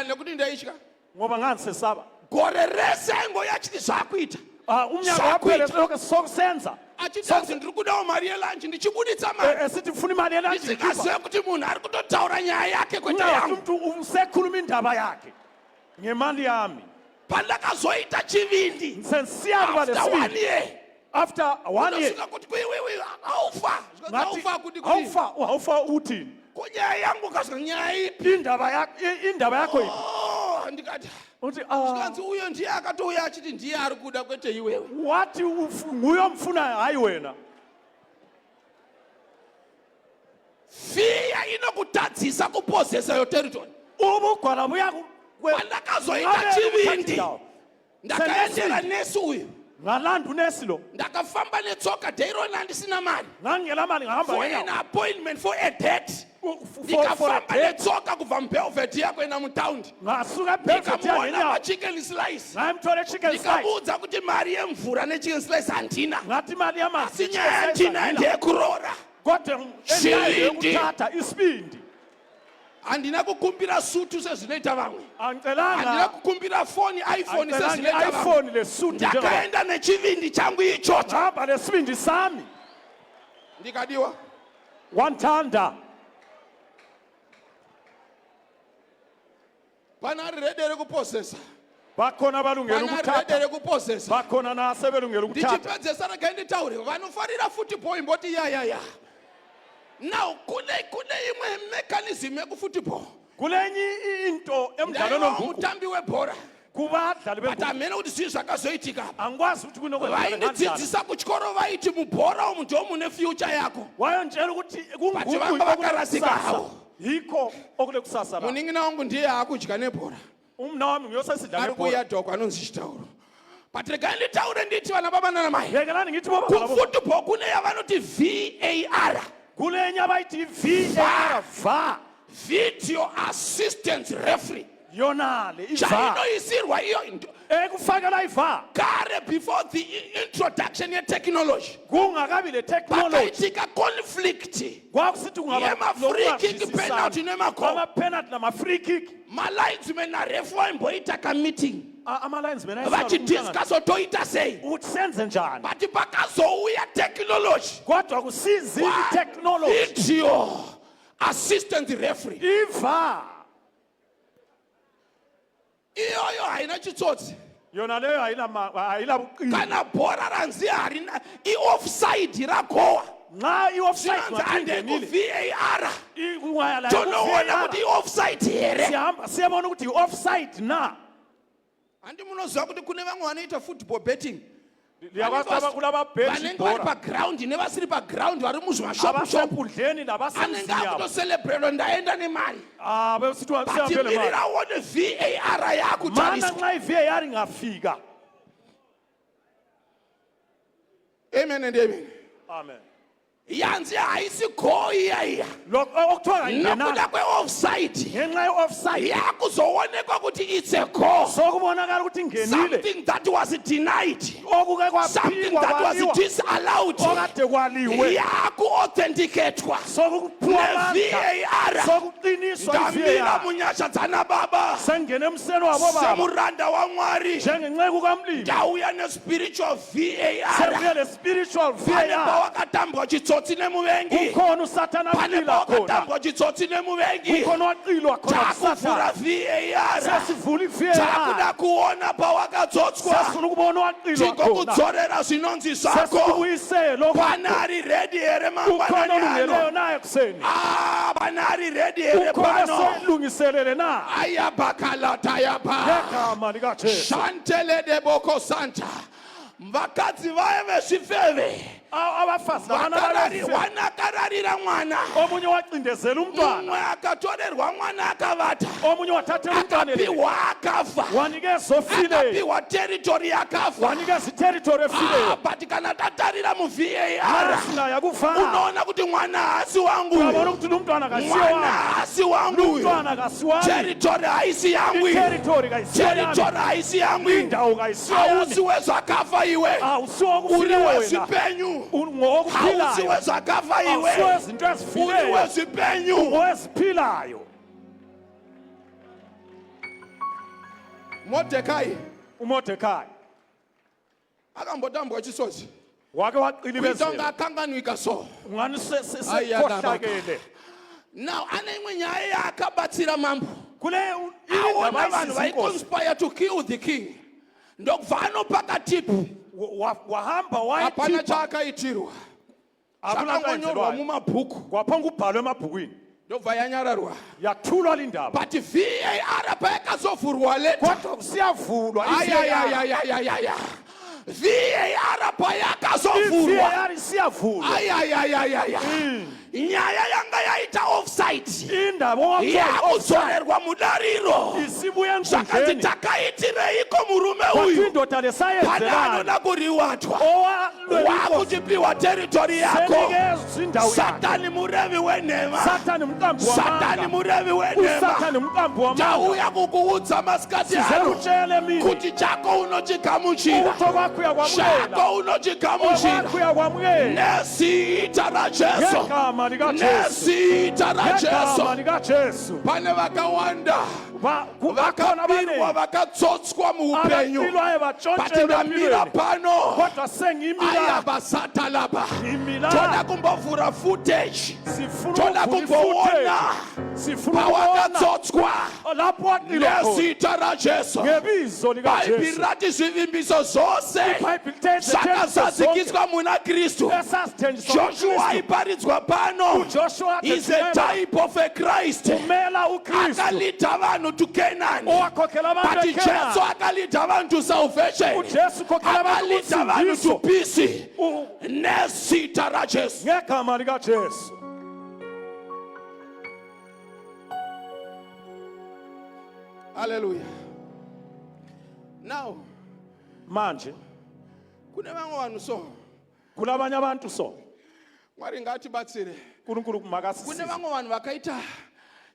Speaker 3: Nekuti ndaitya.
Speaker 5: ngoba ngangisesaba.
Speaker 3: Gore rese aingoya achiti zvakuita.
Speaker 5: Umnyaka
Speaker 3: Sakuita.
Speaker 5: waphela lokho sokusenza.
Speaker 3: Achitanzi ndiri kudawo mari yelanchi ndichibuditsa mari.
Speaker 5: Esithi ufuna imali yelanchi
Speaker 3: Ndisingazive kuti munhu ari kutotaura nyaya yake kwete
Speaker 5: ungathi
Speaker 3: yangu.
Speaker 5: umuntu usekhuluma indaba yakhe ngemali yami.
Speaker 3: pandakazoita chivindi
Speaker 5: Sensiyani
Speaker 3: after 1
Speaker 5: kwalesibili.
Speaker 3: year
Speaker 5: After 1 year.
Speaker 3: unosvika kuti aufa
Speaker 5: Ngathi,
Speaker 3: aufa kuti
Speaker 5: awufa uthini?
Speaker 3: kunyaya yangu kasika nyaya ipi
Speaker 5: Indaba yakho yiphi?
Speaker 3: ndikati
Speaker 5: Uthi
Speaker 3: sikanzi uyo ndiye akatouya achiti ndiye ari kuda kwete iwewe
Speaker 5: wathi nguyo mfunayo hayi wena.
Speaker 3: fiya inokutadzisa kupozesa yo territory
Speaker 5: Ubugwala buyaku
Speaker 3: pandakazoita chivindi ndakaendera nesi uyu
Speaker 5: ngalanda unesi lo.
Speaker 3: ndakafamba netsoka deirona ndisina mari
Speaker 5: Ngangela mali ngahamba
Speaker 3: for an
Speaker 5: ngenyawo.
Speaker 3: appointment for a date
Speaker 5: For a
Speaker 3: ndikafamba
Speaker 5: date.
Speaker 3: netsoka kubva mubelvet yakwenda mutaundi
Speaker 5: Ngasuka Belfast
Speaker 3: ndikamuona
Speaker 5: yangenyawo.
Speaker 3: machicken slice
Speaker 5: Ngayimthola chicken slice.
Speaker 3: ndikamuudza kuti mari yemvura nechicken slice handina
Speaker 5: Ngathi imali yamanzi.
Speaker 3: asi nyaya yandina ndeyekurora
Speaker 5: Kodwa
Speaker 3: Chivindi.
Speaker 5: yokuthatha isibindi.
Speaker 3: handina kukumbira sutu sezvinoita vamwe handina
Speaker 5: Angicelanga
Speaker 3: kukumbira foni iphone sezvinoita vamwe
Speaker 5: iPhone lesuti njengoba.
Speaker 3: ndakaenda nechivindi changu ichocho
Speaker 5: Ngahamba nesibindi sami.
Speaker 3: ndikadiwa
Speaker 5: Wantanda.
Speaker 3: pana rede rekupozesa
Speaker 5: Bakhona abalungela
Speaker 3: pana rede
Speaker 5: ukuthatha.
Speaker 3: rekupozesa
Speaker 5: Bakhona nasebelungela ukuthatha.
Speaker 3: ndichipedzesa rega nditaure vanofarira football imboti yayaya now kune imwe mechanism yekufutiball
Speaker 5: Kulenye into emdlalweni
Speaker 3: ndaiwa
Speaker 5: onguku.
Speaker 3: mutambi webhora
Speaker 5: Kubadlali
Speaker 3: but
Speaker 5: bebhola.
Speaker 3: hamene kuti zvii zvakazoitika apa
Speaker 5: Angikwazi ukuthi kunokwenzeka kanjani.
Speaker 3: vaindidzidzisa kuchikoro vaiti mubhora umu ndo mune future yako
Speaker 5: Wayonjela ukuthi
Speaker 3: Bathi vanga vakarasika havo.
Speaker 5: yikho okule kusasa la.
Speaker 3: munin'ina wangu ndiye akudya nebhora
Speaker 5: Umna wami nguyosesidla
Speaker 3: ari
Speaker 5: nebhola.
Speaker 3: kuyadhokwa anonzi chitauro but regai nditaure nditi vana baba nana mai
Speaker 5: Yekelani ngithi boba baba.
Speaker 3: kufutiball kune yavanoti var
Speaker 5: Kulenye abayithi VAR VAR.
Speaker 3: video assistant referee
Speaker 5: Yonale iVAR.
Speaker 3: chainoisirwa iyo into
Speaker 5: Ekufakela iVAR.
Speaker 3: kare before the introduction yetechnology
Speaker 5: Kungakabi le technology.
Speaker 3: pakaitika conflict
Speaker 5: Kwakusithi kungaba
Speaker 3: yema-free kick, penalty nema-goal.
Speaker 5: Ama-penalty nama-free kick.
Speaker 3: malinesman narefu waimboita kameeting
Speaker 5: Ama-linesmen
Speaker 3: vachidiscuss toita sei
Speaker 5: ukuthi senze njani.
Speaker 3: but pakazouya technology
Speaker 5: Kodwa kusizi i-technology.
Speaker 3: video assistant referee
Speaker 5: iVAR.
Speaker 3: iyoyo haina chitsotsi
Speaker 5: Yona leyo ayila buqili.
Speaker 3: kana bhora ranzi harina i-offside ragowa
Speaker 5: Nxa i-offside
Speaker 3: zvinonzi handei
Speaker 5: ngenile.
Speaker 3: kuvar
Speaker 5: Ungaya la
Speaker 3: tonoona kuti i-offside here
Speaker 5: siyahamba siyabona ukuthi i-offside na.
Speaker 3: handi munoziva kuti kune vamwe vanoita football betting
Speaker 5: Liyakwazi kulababhethi
Speaker 3: vanenge vari
Speaker 5: bhora.
Speaker 3: paground nevasiri paground vari muzvimashopshop
Speaker 5: Abasebudleni
Speaker 3: anenge
Speaker 5: nabasemzini abo.
Speaker 3: akutocelebrate ndaenda nemari
Speaker 5: Besithi siyambele mali.
Speaker 3: batimirira aone var
Speaker 5: Mana
Speaker 3: yakutariswa
Speaker 5: nxa iVAR ingafika.
Speaker 3: amen and amen
Speaker 5: Amen.
Speaker 3: yanzi haisi go iyaiya
Speaker 5: Okuthiwa
Speaker 3: nokuda
Speaker 5: ngenani.
Speaker 3: kwe-offside
Speaker 5: Ngenxa ye-offside.
Speaker 3: yakuzoonekwa kuti it's a go
Speaker 5: Sokubonakala ukuthi ingenile.
Speaker 3: something that was denied
Speaker 5: Okuke
Speaker 3: something
Speaker 5: kwaphikwa
Speaker 3: that was
Speaker 5: kwaliwa.
Speaker 3: disallowed
Speaker 5: Okade kwaliwe.
Speaker 3: yaku-authenticatwa
Speaker 5: Sokuphiwa amandla.
Speaker 3: ne-var
Speaker 5: Sokuqiniswa
Speaker 3: ndamira
Speaker 5: iVAR.
Speaker 3: munyasha dzana baba
Speaker 5: Sengene emseni wabo baba.
Speaker 3: semuranda wamwari
Speaker 5: Njengenceku kamlimi.
Speaker 3: ndauya nespiritual var
Speaker 5: Sebuye le spiritual
Speaker 3: pane
Speaker 5: VAR.
Speaker 3: pawakatambwa chitsotsi nemuvengi
Speaker 5: Kukhona uSathana
Speaker 3: pane
Speaker 5: aqila khona.
Speaker 3: pawakatambwa chitsotsi nemuvengi
Speaker 5: Kukhona waqilwa khona
Speaker 3: takuvhura
Speaker 5: kuSathana.
Speaker 3: var
Speaker 5: Sesivula iVAR.
Speaker 3: takuda kuona pawakadzotswa
Speaker 5: Sesifuna ukubona waqilwa khona.
Speaker 3: tikokudzorera zvinonzi zvako
Speaker 5: Sesikubuyisela
Speaker 3: pane ari redi here
Speaker 5: ukhona
Speaker 3: mangwanani
Speaker 5: olungeleyo
Speaker 3: ano
Speaker 5: naye kuseni.
Speaker 3: pane ari redi here
Speaker 5: Ukhona
Speaker 3: pano
Speaker 5: soyilungiselele na.
Speaker 3: ayabakalata yapa
Speaker 5: Ngegama likaJesu.
Speaker 3: shantelede boko santa vakadzi vaye vezvifeve
Speaker 5: Abafazi labana balezifebe.
Speaker 3: wanakararira mwana
Speaker 5: Omunye wacindezela umntwana.
Speaker 3: umwe akatorerwa mwana akavata
Speaker 5: Omunye wathathela umntwana elele.
Speaker 3: akapiwa akafa
Speaker 5: Wanikeza ofileyo.
Speaker 3: akapiwa teritori yakafa
Speaker 5: Wanikeza iterritory efileyo.
Speaker 3: but kana tatarira muvar
Speaker 5: Nasingaya kuVAR.
Speaker 3: unoona kuti mwana haasi wangu
Speaker 5: Uyabona ukuthi lo mntwana kasiyo
Speaker 3: mwana
Speaker 5: wami.
Speaker 3: haasi wangu
Speaker 5: Lo mntwana kasiwami.
Speaker 3: teritori haisi yangu
Speaker 5: Iterritory kayisiyo yami.
Speaker 3: teritori haisi yangu
Speaker 5: Indawo kayisiyo yami.
Speaker 3: hausiwe zvakafa iwe
Speaker 5: Awusiwo
Speaker 3: uri
Speaker 5: okufileyo wena.
Speaker 3: wezvipenyu hausiwe
Speaker 5: Ngowokuphilayo.
Speaker 3: zvakafa
Speaker 5: Awusiwo
Speaker 3: iwe
Speaker 5: izinto
Speaker 3: uri
Speaker 5: ezifileyo.
Speaker 3: wezvipenyu
Speaker 5: Ngoweziphilayo.
Speaker 3: modhekai
Speaker 5: uMordekai
Speaker 3: akambotambwa chisodzi
Speaker 5: wake
Speaker 3: kuita unga
Speaker 5: waqilibezela
Speaker 3: akanganwika so
Speaker 5: ungani
Speaker 3: Aya,
Speaker 5: sekhohlakele.
Speaker 3: now ane imwe nyaya yaakabatsira mambo Awona vanhu vaiconspire to kill the king. Ndokuvano pakatipi.
Speaker 5: wahamba
Speaker 3: Hapana
Speaker 5: wayikhipha
Speaker 3: chakaitirwa. Chakangonyorwa mumabhuku.
Speaker 5: kwaphanga ubhalwe emabhukwini
Speaker 3: Ndobva yanyararwa.
Speaker 5: yathulwa lindaba
Speaker 3: But VAR payakazovhurwa leta.
Speaker 5: kodwa siyavulwa
Speaker 3: Ayayayayayaya. VAR payakazovhurwa.
Speaker 5: iVAR siyavulwa
Speaker 3: Ayayayayaya. Nyaya yanga yaita offside.
Speaker 5: indaba
Speaker 3: Yakuzorerwa mudariro.
Speaker 5: isibuye
Speaker 3: Zvakati
Speaker 5: enkundleni
Speaker 3: takaitireiko murume
Speaker 5: kwathi
Speaker 3: uyu?
Speaker 5: indoda
Speaker 3: Pane
Speaker 5: lesayenzelana
Speaker 3: anoda kuriwatwa.
Speaker 5: owalwelikosi
Speaker 3: Wakutipiwa territory yako.
Speaker 5: senikezwa indawo yakhe
Speaker 3: Satani murevi wenhema.
Speaker 5: satani mqambi
Speaker 3: Satani
Speaker 5: wamanga
Speaker 3: murevi wenhema.
Speaker 5: usatani mqambi wamanga
Speaker 3: Tauya kukuudza masikati ano.
Speaker 5: sizekutshele mina
Speaker 3: Kuti chako unochigamuchira.
Speaker 5: utho kwakho uyakwamukela
Speaker 3: Chako unochigamuchira.
Speaker 5: okwakho uyakwamukela
Speaker 3: Nezita raJesu.
Speaker 5: ngegama likajesu
Speaker 3: Nezita raJesu.
Speaker 5: ngegama likajesu
Speaker 3: Pane vakawanda
Speaker 5: bakhona
Speaker 3: vakapirwa
Speaker 5: abaningi
Speaker 3: vakatsotswa muupenyu.
Speaker 5: abapilwayo
Speaker 3: But
Speaker 5: batshontshelwe
Speaker 3: ndamira
Speaker 5: empilweni
Speaker 3: pano.
Speaker 5: kodwa sengimila
Speaker 3: Ayabasata laba.
Speaker 5: imila
Speaker 3: Toda kumbovhura footage.
Speaker 5: sifuna
Speaker 3: Toda kumboona
Speaker 5: sifuna ukubona
Speaker 3: pawakatsotswa
Speaker 5: lapho waqilwa khona
Speaker 3: nezita raJesu.
Speaker 5: ngebizo
Speaker 3: Bhayibhili
Speaker 5: likajesu
Speaker 3: rathi zvivimbiso zvose
Speaker 5: ibhayibhili thethe
Speaker 3: zvakazadzikiswa muna Kristu.
Speaker 5: esasithenjiswa
Speaker 3: Joshua aiparidzwa pano
Speaker 5: uJoshua
Speaker 3: is a type of a Christ.
Speaker 5: umela uKristu
Speaker 3: Akalidha vanhu to Canaan.
Speaker 5: owakhokhela abantu
Speaker 3: But Jesu
Speaker 5: eKenani
Speaker 3: akalidha vanhu to salvation.
Speaker 5: uJesu ukhokhela abantu
Speaker 3: Akalidha vanhu to
Speaker 5: kusindiso
Speaker 3: peace. Nezita raJesu.
Speaker 5: ngegama likajesu
Speaker 3: Hallelujah. Now,
Speaker 5: manje
Speaker 3: kune vamwe vanhu so
Speaker 5: kulabanye abantu so
Speaker 3: Mwari ngatibatsire.
Speaker 5: uNkulunkulu
Speaker 3: Kune
Speaker 5: makasisize
Speaker 3: vamwe vanhu vakaita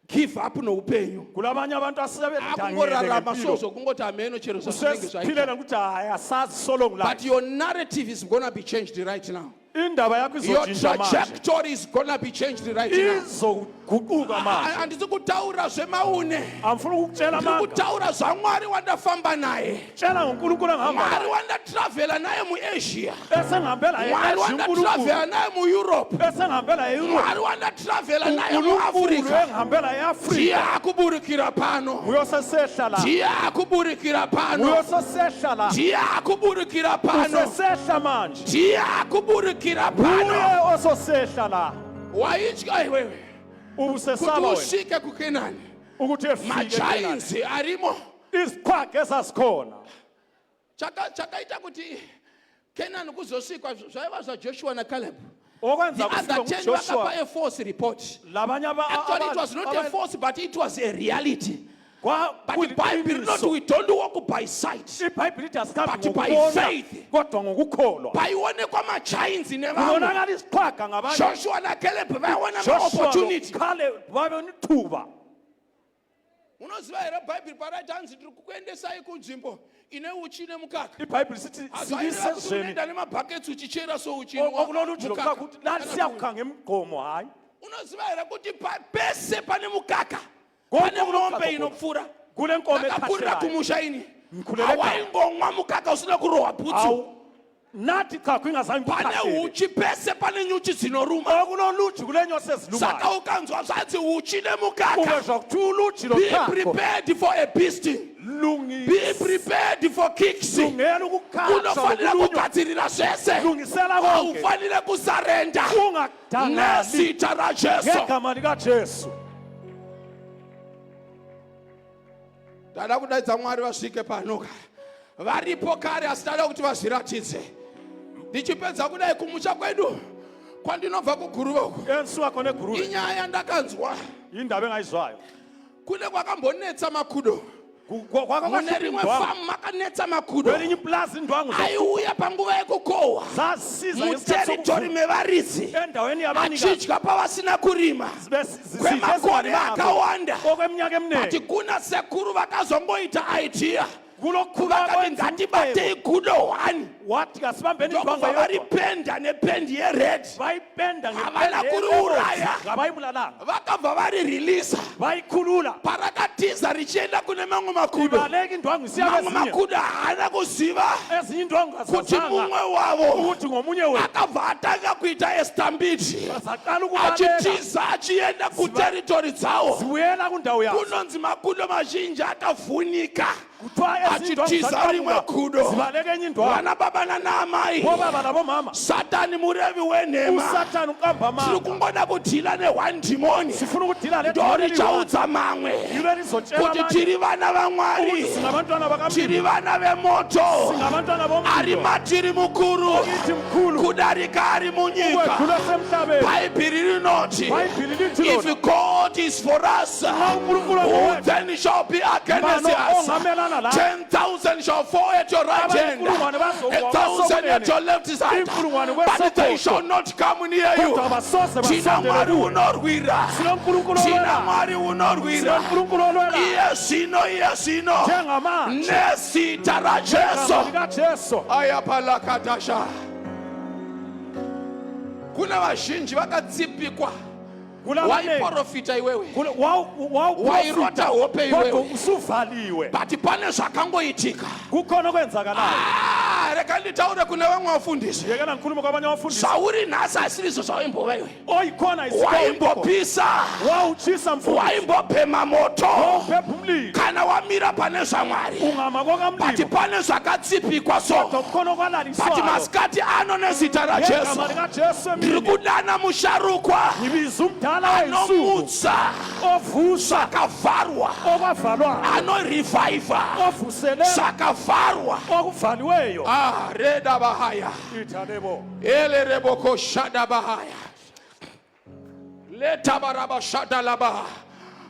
Speaker 3: give up noupenyu.
Speaker 5: kulabanye abantu
Speaker 3: Akungorarama
Speaker 5: asebedangele
Speaker 3: so kungoti ameno chero zvinenge zvaita.
Speaker 5: usesiphilela ukuthi hayi asazi solo
Speaker 3: But
Speaker 5: ngula
Speaker 3: your narrative is going to be changed right now.
Speaker 5: indaba yakho
Speaker 3: Your
Speaker 5: izojinja manje
Speaker 3: trajectory is going to be changed right now.
Speaker 5: izoguquka manje
Speaker 3: Handisi kutaura zvemaune.
Speaker 5: amfuna ukukutshela
Speaker 3: Ndiri
Speaker 5: amanga
Speaker 3: kutaura zvaMwari wandafamba naye.
Speaker 5: tshela ngoNkulunkulu engihamba
Speaker 3: Mwari
Speaker 5: naye
Speaker 3: wandatravela naye muAsia.
Speaker 5: esengihambela
Speaker 3: Mwari
Speaker 5: uNkulunkulu
Speaker 3: wandatravela naye muEurope.
Speaker 5: esengihambela eEurope
Speaker 3: Mwari wandatravela naye
Speaker 5: uNkulunkulu
Speaker 3: muAfrica.
Speaker 5: engihambela
Speaker 3: Ndiye
Speaker 5: eAfrika
Speaker 3: akuburikira pano.
Speaker 5: uyosesehla la
Speaker 3: Ndiye akuburikira pano.
Speaker 5: uyosesehla la
Speaker 3: Ndiye akuburikira pano.
Speaker 5: usesehla manje
Speaker 3: Ndiye akuburikira pano.
Speaker 5: uye ososehla la
Speaker 3: Waitya iwewe
Speaker 5: ubusesaba
Speaker 3: kuti
Speaker 5: wena
Speaker 3: usvike kuKenani.
Speaker 5: ukuthi efike
Speaker 3: Magiants arimo.
Speaker 5: isiqhwaga esasikhona
Speaker 3: Chakaita kuti Kenani kuzosvikwa zvaiva zvaJoshua naCaleb.
Speaker 5: okwenza
Speaker 3: The
Speaker 5: kufika
Speaker 3: other 10
Speaker 5: kuJoshua
Speaker 3: vakapa a false report.
Speaker 5: labanye
Speaker 3: Actually, it was not a false, but it was a reality. But the Bible not we don't walk by sight.
Speaker 5: ibhayibhili lithi asikhambi
Speaker 3: But by
Speaker 5: ngokubona
Speaker 3: faith.
Speaker 5: kodwa ngokukholwa
Speaker 3: Bayione kwama-giants nevamwe.
Speaker 5: kubonakala isiqhwaga ngabanye
Speaker 3: Joshua naCaleb bayona
Speaker 5: Joshua
Speaker 3: ma-opportunity.
Speaker 5: noKhale babona ithuba
Speaker 3: Unoziva here Bible parati hanzi tiri kukuendesai kunzvimbo ine uchi nemukaka.
Speaker 5: ibhayibhili sithi
Speaker 3: Hazoairira kuti
Speaker 5: siyisezweni
Speaker 3: unoenda nemabhaketsi uchichera so uchi
Speaker 5: okuloluthi lokuba
Speaker 3: mukaka.
Speaker 5: ukuthi lali siyakukha ngemgqomo hayi
Speaker 3: Unoziva here kuti pese pane mukaka.
Speaker 5: Konke
Speaker 3: Pane mombe
Speaker 5: kulomkhakha
Speaker 3: inopfuura.
Speaker 5: kule nkomo
Speaker 3: Ndakapurira
Speaker 5: ekhashelayo
Speaker 3: kumusha ini.
Speaker 5: Ngikhulele ekhaya.
Speaker 3: Hawaingomwa mukaka usina kurohwa bhutsu.
Speaker 5: awu nathi cha ingazange
Speaker 3: Pane
Speaker 5: ngikhahlele
Speaker 3: uchi pese pane nyuchi dzinoruma.
Speaker 5: okuloluthi kule nyosi ezilumayo
Speaker 3: Saka ukanzwa zvanzi uchi nemukaka.
Speaker 5: ubezwa kuthiwa uluthi
Speaker 3: Be
Speaker 5: loqhaqho
Speaker 3: prepared for a beasting. Be
Speaker 5: lungisa
Speaker 3: prepared for kicks.
Speaker 5: lungela ukukhathwa
Speaker 3: Unofanira
Speaker 5: nokulunywa
Speaker 3: kugadzirira zvese.
Speaker 5: lungisela konke
Speaker 3: Ufanire kusarenda.
Speaker 5: ungadangali
Speaker 3: Nezita raJesu.
Speaker 5: ngegama likajesu
Speaker 3: Ndada kudaidza Mwari vasvike pano. Varipo kare asi ndada kuti vazviratidze. Ndichipedza kudai kumusha kwedu kwandinobva kuguruva uku.
Speaker 5: ensu wakho neguruve
Speaker 3: Inyaya yandakanzwa.
Speaker 5: indaba engayizwayo
Speaker 3: Kune kwakambonetsa makudo. Mune rimwe
Speaker 5: kwakashindwa
Speaker 3: famu makanetsa makudo.
Speaker 5: kwelinye ipulazi indwangu
Speaker 3: Aiuya panguva yekukohwa.
Speaker 5: zasiza
Speaker 3: Muteritori mevaridzi.
Speaker 5: endaweni yabanika
Speaker 3: Achidya pavasina kurima. Kwemakore akawanda.
Speaker 5: okweminyaka
Speaker 3: Kuti
Speaker 5: eminingi
Speaker 3: kuna sekuru vakazongoita idea. vakati ngatibate igudo 1
Speaker 5: wathi kasibambeni
Speaker 3: ndokubva
Speaker 5: indwangu yodwa
Speaker 3: varipenda nependi yered
Speaker 5: bayipenda
Speaker 3: Havana kuriuraya.
Speaker 5: ngabayibulalanga
Speaker 3: vakabva varireleasa
Speaker 5: bayikhulula
Speaker 3: parakatiza richienda kune mamwe makudo
Speaker 5: ibaleka indwangu isiya
Speaker 3: mamwe
Speaker 5: kwezinye
Speaker 3: makudo haana kuziva
Speaker 5: ezinye indwangu
Speaker 3: kuti
Speaker 5: azazanga
Speaker 3: mumwe wavo
Speaker 5: ukuthi ngomunye wethu
Speaker 3: akabva atanga kuita estambidi
Speaker 5: azaqala ukubaleka
Speaker 3: achitiza achienda kuteritori dzavo
Speaker 5: zibuyela kundawo yazo
Speaker 3: kunonzi makudo mazhinji akavhunika
Speaker 5: kuthiwa ezinye indwangu
Speaker 3: achitiza rimwe
Speaker 5: zaqamuka
Speaker 3: kudo
Speaker 5: zibaleka enye indwangu
Speaker 3: vana baba nanaamai
Speaker 5: bobaba labomama
Speaker 3: satani murevi wenhema
Speaker 5: usatani uqamba
Speaker 3: tiri
Speaker 5: amanga
Speaker 3: kungoda kudhila ne1 dhimoni
Speaker 5: sifuna ukudila
Speaker 3: ndo
Speaker 5: ledimoni
Speaker 3: richaudza mamwe
Speaker 5: yilo lizotshela
Speaker 3: kuti
Speaker 5: amanye
Speaker 3: tiri vana vamwari
Speaker 5: ukuthi singabantwana bakamlilo
Speaker 3: tiri vana vemoto
Speaker 5: singabantwana
Speaker 3: ari
Speaker 5: bomlilo
Speaker 3: matiri mukuru
Speaker 5: ithi mkhulu
Speaker 3: kudarika ari munyika
Speaker 5: ukwedlula semhlabeni
Speaker 3: bhaibhiri rinoti
Speaker 5: ibhayibhili lithi
Speaker 3: if
Speaker 5: lona
Speaker 3: God is for us
Speaker 5: nxa unkulunkulu
Speaker 3: who
Speaker 5: ongowethu
Speaker 3: then shall be against
Speaker 5: bani
Speaker 3: us
Speaker 5: ongamelana lawe
Speaker 3: 10,000 shall fall at your right hand,
Speaker 5: Abayinkulungwane bazokwa
Speaker 3: 1,000 at your left side,
Speaker 5: Inkulungwane
Speaker 3: but they
Speaker 5: kwesokhohlo.
Speaker 3: shall not come near you.
Speaker 5: kodwa abasoze
Speaker 3: Thina Mwari
Speaker 5: basondele
Speaker 3: unorwira,
Speaker 5: sinonkulunkulu
Speaker 3: thina
Speaker 5: olwela
Speaker 3: Mwari unorwira,
Speaker 5: sinonkulunkulu olwela
Speaker 3: iye zvino
Speaker 5: njengamanje
Speaker 3: nezita
Speaker 5: igama
Speaker 3: raJesu.
Speaker 5: likajesu
Speaker 3: Ayapalakadasha. Kuna vazhinji vakatsipikwa waiprofita iwewe wairota hope iwewe
Speaker 5: usuvaliwe
Speaker 3: but pane zvakangoitika
Speaker 5: kukhona kwenzakalayo
Speaker 3: reka nditaure kune vamwe vafundisi
Speaker 5: yekela ngikhuluma kwabanye abafundisi
Speaker 3: zvauri nhasi asirizo zvawaimbova iwe
Speaker 5: oyikhona
Speaker 3: waimbopisa
Speaker 5: wawutshisa mfundisi
Speaker 3: waimbopema moto
Speaker 5: wawuphepha umlilo
Speaker 3: kana wamira pane zvamwari
Speaker 5: ungama
Speaker 3: but
Speaker 5: kwakamlilo
Speaker 3: pane zvakatsipikwa
Speaker 5: kodwa
Speaker 3: so
Speaker 5: kukhona
Speaker 3: but
Speaker 5: okwalalisiwayo
Speaker 3: masikati ano nezita
Speaker 5: ngegama
Speaker 3: rajesu
Speaker 5: likajesu
Speaker 3: ndiri
Speaker 5: emini
Speaker 3: kudana musharukwa
Speaker 5: ngibiza umdala wensuku
Speaker 3: anomutsa
Speaker 5: ovusa
Speaker 3: zvakavharwa
Speaker 5: okwavalwayo
Speaker 3: anorivhaivha
Speaker 5: ovuselela
Speaker 3: zvakavharwa
Speaker 5: okuvaliweyo
Speaker 3: reda bahaya
Speaker 5: ithalebo
Speaker 3: elereboko shada bahaya letabaraba shada labaha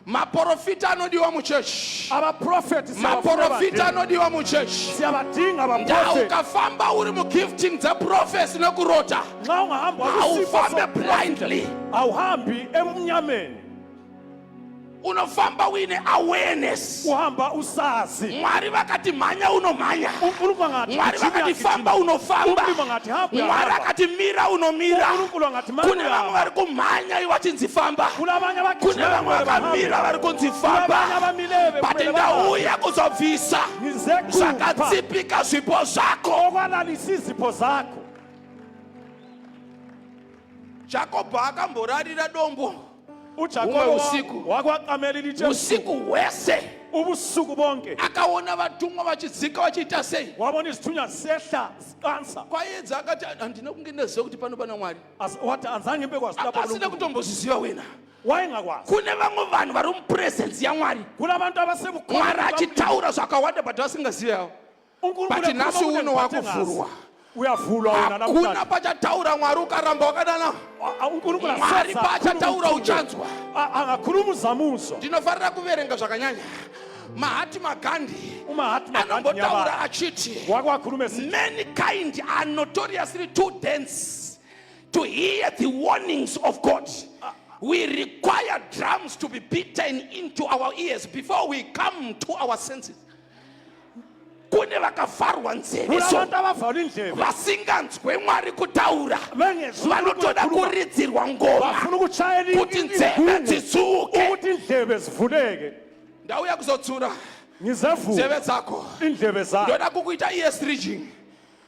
Speaker 3: maprofita anodiwa muchechi
Speaker 5: abaprofeti
Speaker 3: maprofita anodiwa muchechi
Speaker 5: siyabadinga
Speaker 3: nda
Speaker 5: abaprofeti
Speaker 3: ukafamba uri mugifting dzeprofesi nekurota
Speaker 5: nxa ungahamba
Speaker 3: aufambe blindly
Speaker 5: awuhambi ebumnyameni
Speaker 3: unofamba uine awareness
Speaker 5: uhamba usazi
Speaker 3: mwari vakati mhanya unomhanya
Speaker 5: unkulunkulu angati
Speaker 3: mwari vakati famba unofamba
Speaker 5: umlimo angati hamba
Speaker 3: mwari
Speaker 5: uyahamba
Speaker 3: akati mira unomira
Speaker 5: unkulunkulu angati
Speaker 3: kune vamwe vari kumhanya ivachinzi famba
Speaker 5: kulabanye
Speaker 3: kune vamwe vakamira vari kunzi famba but ndauya kuzobvisa
Speaker 5: ngizekupa
Speaker 3: zvakatsipika zvipo zvako
Speaker 5: okwalalisa izipho zakho
Speaker 3: jakobho akamborarira dombo
Speaker 5: ujakobo
Speaker 3: usiku.
Speaker 5: wakwaqamela ilitshe
Speaker 3: usiku hwese
Speaker 5: ubusuku bonke
Speaker 3: akaona vatumwa vachidzika vachiita sei
Speaker 5: wabona izithunywa zisehla ziqansa
Speaker 3: kwaedza akati handina kunge ndaziva kuti pano pana mwari
Speaker 5: wathi anzange mbe kwasilapho
Speaker 3: asina kutombozviziva wena
Speaker 5: wayengakwazi
Speaker 3: kune vamwe vanhu vari mupurezensi yamwari
Speaker 5: kulabantu
Speaker 3: mwari
Speaker 5: abasebukhona
Speaker 3: achitaura zvakawanda but vasingazivawo but nhasi uno wakuvhurwa
Speaker 5: uyavulwa wena
Speaker 3: hakuna
Speaker 5: namhlanje
Speaker 3: pachataura mwari ukaramba wakadana
Speaker 5: unkulunkulu
Speaker 3: mwari pachataura uchanzwa
Speaker 5: angakhuluma uzamuzwa
Speaker 3: ndinofarira kuverenga zvakanyanya mahatma gandhi
Speaker 5: umahatma gandhi
Speaker 3: anombotaura
Speaker 5: nyabala
Speaker 3: achiti
Speaker 5: wakwakhuluma esithi
Speaker 3: mankind are notoriously too dense to hear the warnings of God. We require drums to be beaten into our ears before we come to our senses. Kune vakavharwa nzeve so
Speaker 5: kulabantu abavala indlebe
Speaker 3: vasinganzwe mwari kutaura
Speaker 5: bengezwa
Speaker 3: vanotoda kuridzirwa ngoma
Speaker 5: bafuna ukutshayela
Speaker 3: kuti nzeve dzitsuke
Speaker 5: ukuthi indlebe zivuleke
Speaker 3: ndauya kuzotsura
Speaker 5: ngizevula
Speaker 3: nzeve dzako
Speaker 5: indlebe zakho
Speaker 3: ndoda kukuita ear stringing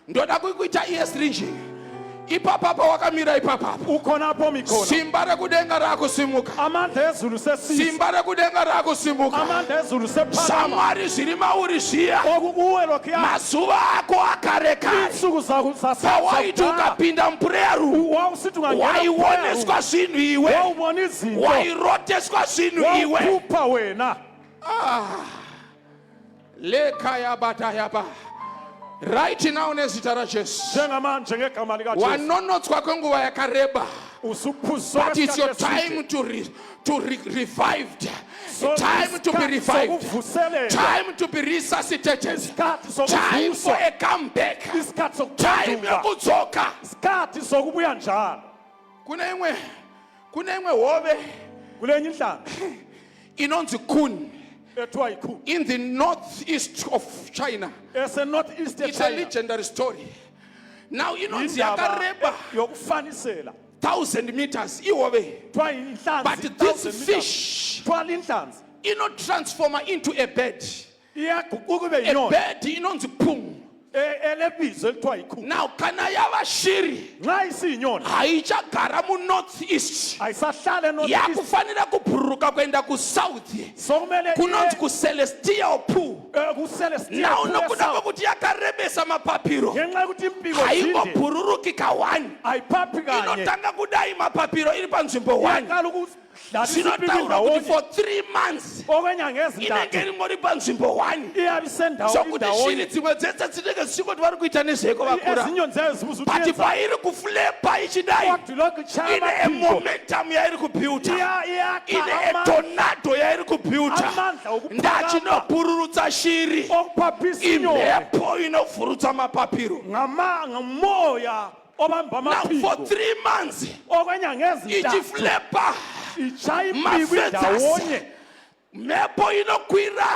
Speaker 3: ndoda kukuita ear stringing ipapapa wakamira ipapapo
Speaker 5: ukhonapo mikhona
Speaker 3: simba rekudenga rakusimuka
Speaker 5: amandla ezulu sesisi
Speaker 3: simba rekudenga rakusimuka
Speaker 5: amandla ezulu sephakama
Speaker 3: shamwari zviri mauri zviya
Speaker 5: okukuwe lokhuya
Speaker 3: mazuva ako akare kare
Speaker 5: insuku zakho
Speaker 3: pawaiti ukapinda muprayer room
Speaker 5: wawusithi ungangena
Speaker 3: waioneswa zvinhu iwe
Speaker 5: wawubona izinto
Speaker 3: wairoteswa zvinhu iwe
Speaker 5: wawuphupha wena
Speaker 3: lekaya batayaba right now nezita rajesu
Speaker 5: njengamanje ngegama likajesu
Speaker 3: wanonotswa kwenguva yakareba
Speaker 5: usuphuzwa
Speaker 3: but it's your time to revived time to be revived time to be resuscitated time for a comeback
Speaker 5: isikhathi
Speaker 3: time
Speaker 5: sokuphenduka
Speaker 3: yokudzoka
Speaker 5: isikhathi sokubuya njalo
Speaker 3: kune imwe hove
Speaker 5: kulenye inhlanga
Speaker 3: inonzi kun
Speaker 5: ethiwa yiKhu.
Speaker 3: in the northeast of China.
Speaker 5: Northeast
Speaker 3: It's a legendary story. Now inonzi yakareba
Speaker 5: yokufanisela
Speaker 3: 1,000 meters iwobe.
Speaker 5: kuthiwa inhlanzi.
Speaker 3: But this fish
Speaker 5: kuthiwa inhlanzi
Speaker 3: transform into a bird.
Speaker 5: iyaguquka kube
Speaker 3: A
Speaker 5: yinyoni
Speaker 3: bird inonzi pung.
Speaker 5: elebizo elithiwa yiKhu.
Speaker 3: Now kana yabashiri
Speaker 5: Nxa isiyinyoni
Speaker 3: hayichagara mu northeast.
Speaker 5: ayisahlale northeast.
Speaker 3: Yakufanele kubhuruka kwenda ku south.
Speaker 5: Sokumele
Speaker 3: Kunonzi ku Celestial Pool.
Speaker 5: kuCelestial.
Speaker 3: Now nokuda ukuthi yakarebesa amapapiro.
Speaker 5: ngenxa yokuthi impiko
Speaker 3: Hayibo
Speaker 5: zinde
Speaker 3: bhururuki ka 1.
Speaker 5: ayiphaphi kanye.
Speaker 3: Inotanga kudai mapapiro iri panzvimbo 1.
Speaker 5: Yaqala ukudlalisa impiko
Speaker 3: Zvinotaura kuti
Speaker 5: ndawonye
Speaker 3: for 3 months
Speaker 5: okwenyanga
Speaker 3: inenge
Speaker 5: ezintathu
Speaker 3: ringori panzvimbo 1.
Speaker 5: iyabe isendawo
Speaker 3: Sokuti shiri
Speaker 5: indawonye.
Speaker 3: dzimwe dzese dzinenge dzichingoti vari kuita nezveko vakura.
Speaker 5: ezinyoni zayo zibuza
Speaker 3: But
Speaker 5: ukuthi
Speaker 3: pairi kuflepa ichidai
Speaker 5: kodwa lokhu ichaya
Speaker 3: ine
Speaker 5: amaphiko
Speaker 3: momentum yairi kubuilda.
Speaker 5: iyakha
Speaker 3: Ine
Speaker 5: amandla
Speaker 3: tornado yairi kubuilda.
Speaker 5: amandla okuphakama
Speaker 3: Ndachinobhururutsa shiri.
Speaker 5: okuphaphisa inyoni
Speaker 3: Imhepo inovhurutsa mapapiro.
Speaker 5: ngumoya obamba
Speaker 3: Now for
Speaker 5: amaphiko
Speaker 3: 3 months
Speaker 5: okwenyanga ezintathu
Speaker 3: ichiflepa
Speaker 5: ichaya impiko
Speaker 3: mafenzasi.
Speaker 5: indawonye.
Speaker 3: Mhepo inokwira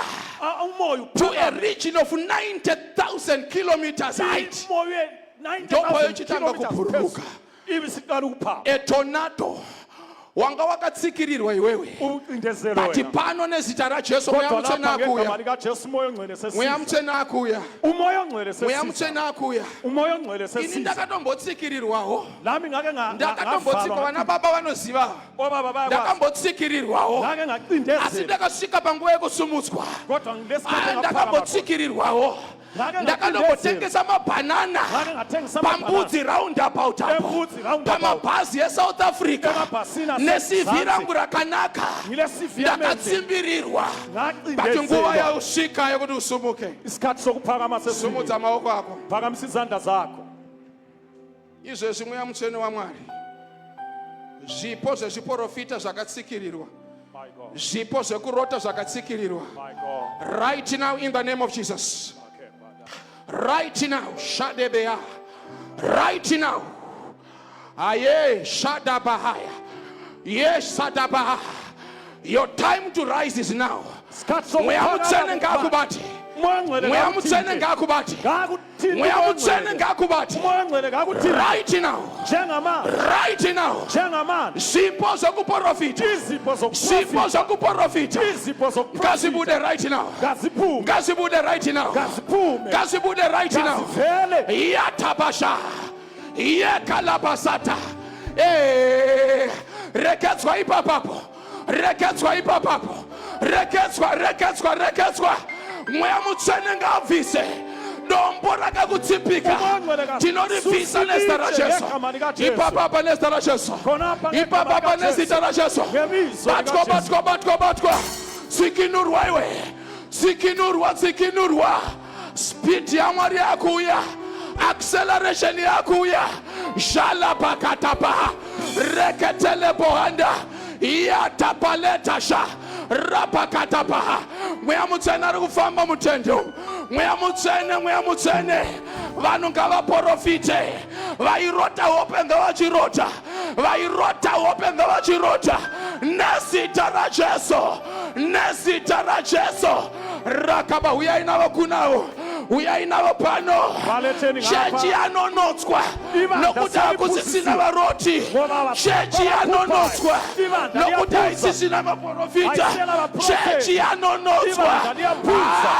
Speaker 5: Umoya
Speaker 3: to a region of 90,000 kilometers height.
Speaker 5: umoya
Speaker 3: Ndopo
Speaker 5: 90,000
Speaker 3: yochitanga
Speaker 5: kilometers
Speaker 3: kubhururuka.
Speaker 5: phezulu. Ibe siqala ukuphapha
Speaker 3: A tornado wanga wakatsikirirwa iwewe.
Speaker 5: ucindezelo
Speaker 3: But
Speaker 5: wena.
Speaker 3: pano nezita raJesu
Speaker 5: Kodwa
Speaker 3: mweya
Speaker 5: lapha
Speaker 3: mutsena
Speaker 5: ngegama
Speaker 3: akuya.
Speaker 5: likaJesu umoya ongcwele
Speaker 3: Mweya
Speaker 5: sesiza.
Speaker 3: mutsena akuya.
Speaker 5: Umoya ongcwele
Speaker 3: Mweya
Speaker 5: sesiza.
Speaker 3: mutsena akuya.
Speaker 5: Umoya ongcwele
Speaker 3: Ini
Speaker 5: sesiza.
Speaker 3: ndakatombotsikirirwawo.
Speaker 5: Lami ngake
Speaker 3: Ndakatombotsikirirwa vana baba vanoziva.
Speaker 5: obaba bayakwazi.
Speaker 3: Ndakambotsikirirwawo.
Speaker 5: Ngake
Speaker 3: Asi
Speaker 5: ngacindezela
Speaker 3: ndakasvika panguva yekusumudzwa.
Speaker 5: kodwa ngilesikhathi ngaphaka
Speaker 3: Ndakambotsikirirwawo. Ndakanombotengesa mabhanana
Speaker 5: ngake ngathengisa amabhanana.
Speaker 3: pambudzi roundabout apo.
Speaker 5: Embudzi roundabout.
Speaker 3: Pamabhazi eSouth Africa.
Speaker 5: Emabhasini
Speaker 3: Nesivi
Speaker 5: aseMzansi.
Speaker 3: rangu rakanaka.
Speaker 5: Ngile CV yamenze.
Speaker 3: Ndakatsimbirirwa. But nguva
Speaker 5: Ngacindezelwa.
Speaker 3: yausvika yokuti usumuke.
Speaker 5: Isikhathi sokuphakama sesizwe.
Speaker 3: Sumudza maoko ako.
Speaker 5: Phakamisa izandla zakho.
Speaker 3: Izvezvi mweya mutsvene waMwari. Zvipo zvezviprofita zvakatsikirirwa.
Speaker 5: My God.
Speaker 3: Zvipo zvekurota zvakatsikirirwa.
Speaker 5: My God.
Speaker 3: Right now in the name of Jesus.
Speaker 5: Okay, Father.
Speaker 3: Right now, Shadebea. Right now. Aye, Shadabahaya. Yes, Shadabaha. Your time to rise is now.
Speaker 5: Isikhathi
Speaker 3: Mweya mutsvene
Speaker 5: sokuphakama.
Speaker 3: ngakubati.
Speaker 5: Umoya ongcwele
Speaker 3: Mweya
Speaker 5: ngakuthinte.
Speaker 3: mutsvene ngakubati.
Speaker 5: Ngakuthinte
Speaker 3: Mweya
Speaker 5: umoya
Speaker 3: mutsvene
Speaker 5: ongcwele.
Speaker 3: ngakubati.
Speaker 5: Umoya ongcwele ngakuthinte.
Speaker 3: Right now.
Speaker 5: Njengamanzi.
Speaker 3: Right now.
Speaker 5: Njengamanzi.
Speaker 3: Zvipo zvokuprofita.
Speaker 5: Izipho
Speaker 3: Zvipo
Speaker 5: zokuprofita.
Speaker 3: zvokuprofita.
Speaker 5: Izipho zokuprofita.
Speaker 3: Ngazibude right now.
Speaker 5: Ngaziphume.
Speaker 3: Ngazibude right now.
Speaker 5: Ngaziphume.
Speaker 3: Ngazibude right now.
Speaker 5: Ngazivele.
Speaker 3: Yatabasha. Yekalabasata. Rekedzwa ipapapo. Rekedzwa ipapapo. Rekedzwa. Mweya mutsvene ngabvise. Dombo rakakutsipika. Tinoribvisa nezita raJesu. Ipapapa nezita raJesu. Ipapapa nezita raJesu. Batwa. Sikinurwa iwe. Sikinurwa. Speed yaMwari yakuya. Acceleration yakuya. Shalapakatapa. Reketele bohanda. Yatapaletasha. Rapakatapa. Mweya mutsvene ari kufamba mutendo. Mweya mutsvene. Vanhu ngavaprofite. Vairota hope ngavachirota. Nezita raJesu. Rakaba uyai navo kunavo. Uyai navo pano.
Speaker 5: Valeteni ngapha.
Speaker 3: Chechi yanonotswa.
Speaker 5: Ibandla
Speaker 3: Nokuti hakusisina varoti. Chechi yanonotswa.
Speaker 5: Ibandla
Speaker 3: Nokuti
Speaker 5: liyabuza.
Speaker 3: haisisina vaprofita.
Speaker 5: Haisela vaprofeta.
Speaker 3: Chechi yanonotswa.
Speaker 5: Ibandla liyabuza.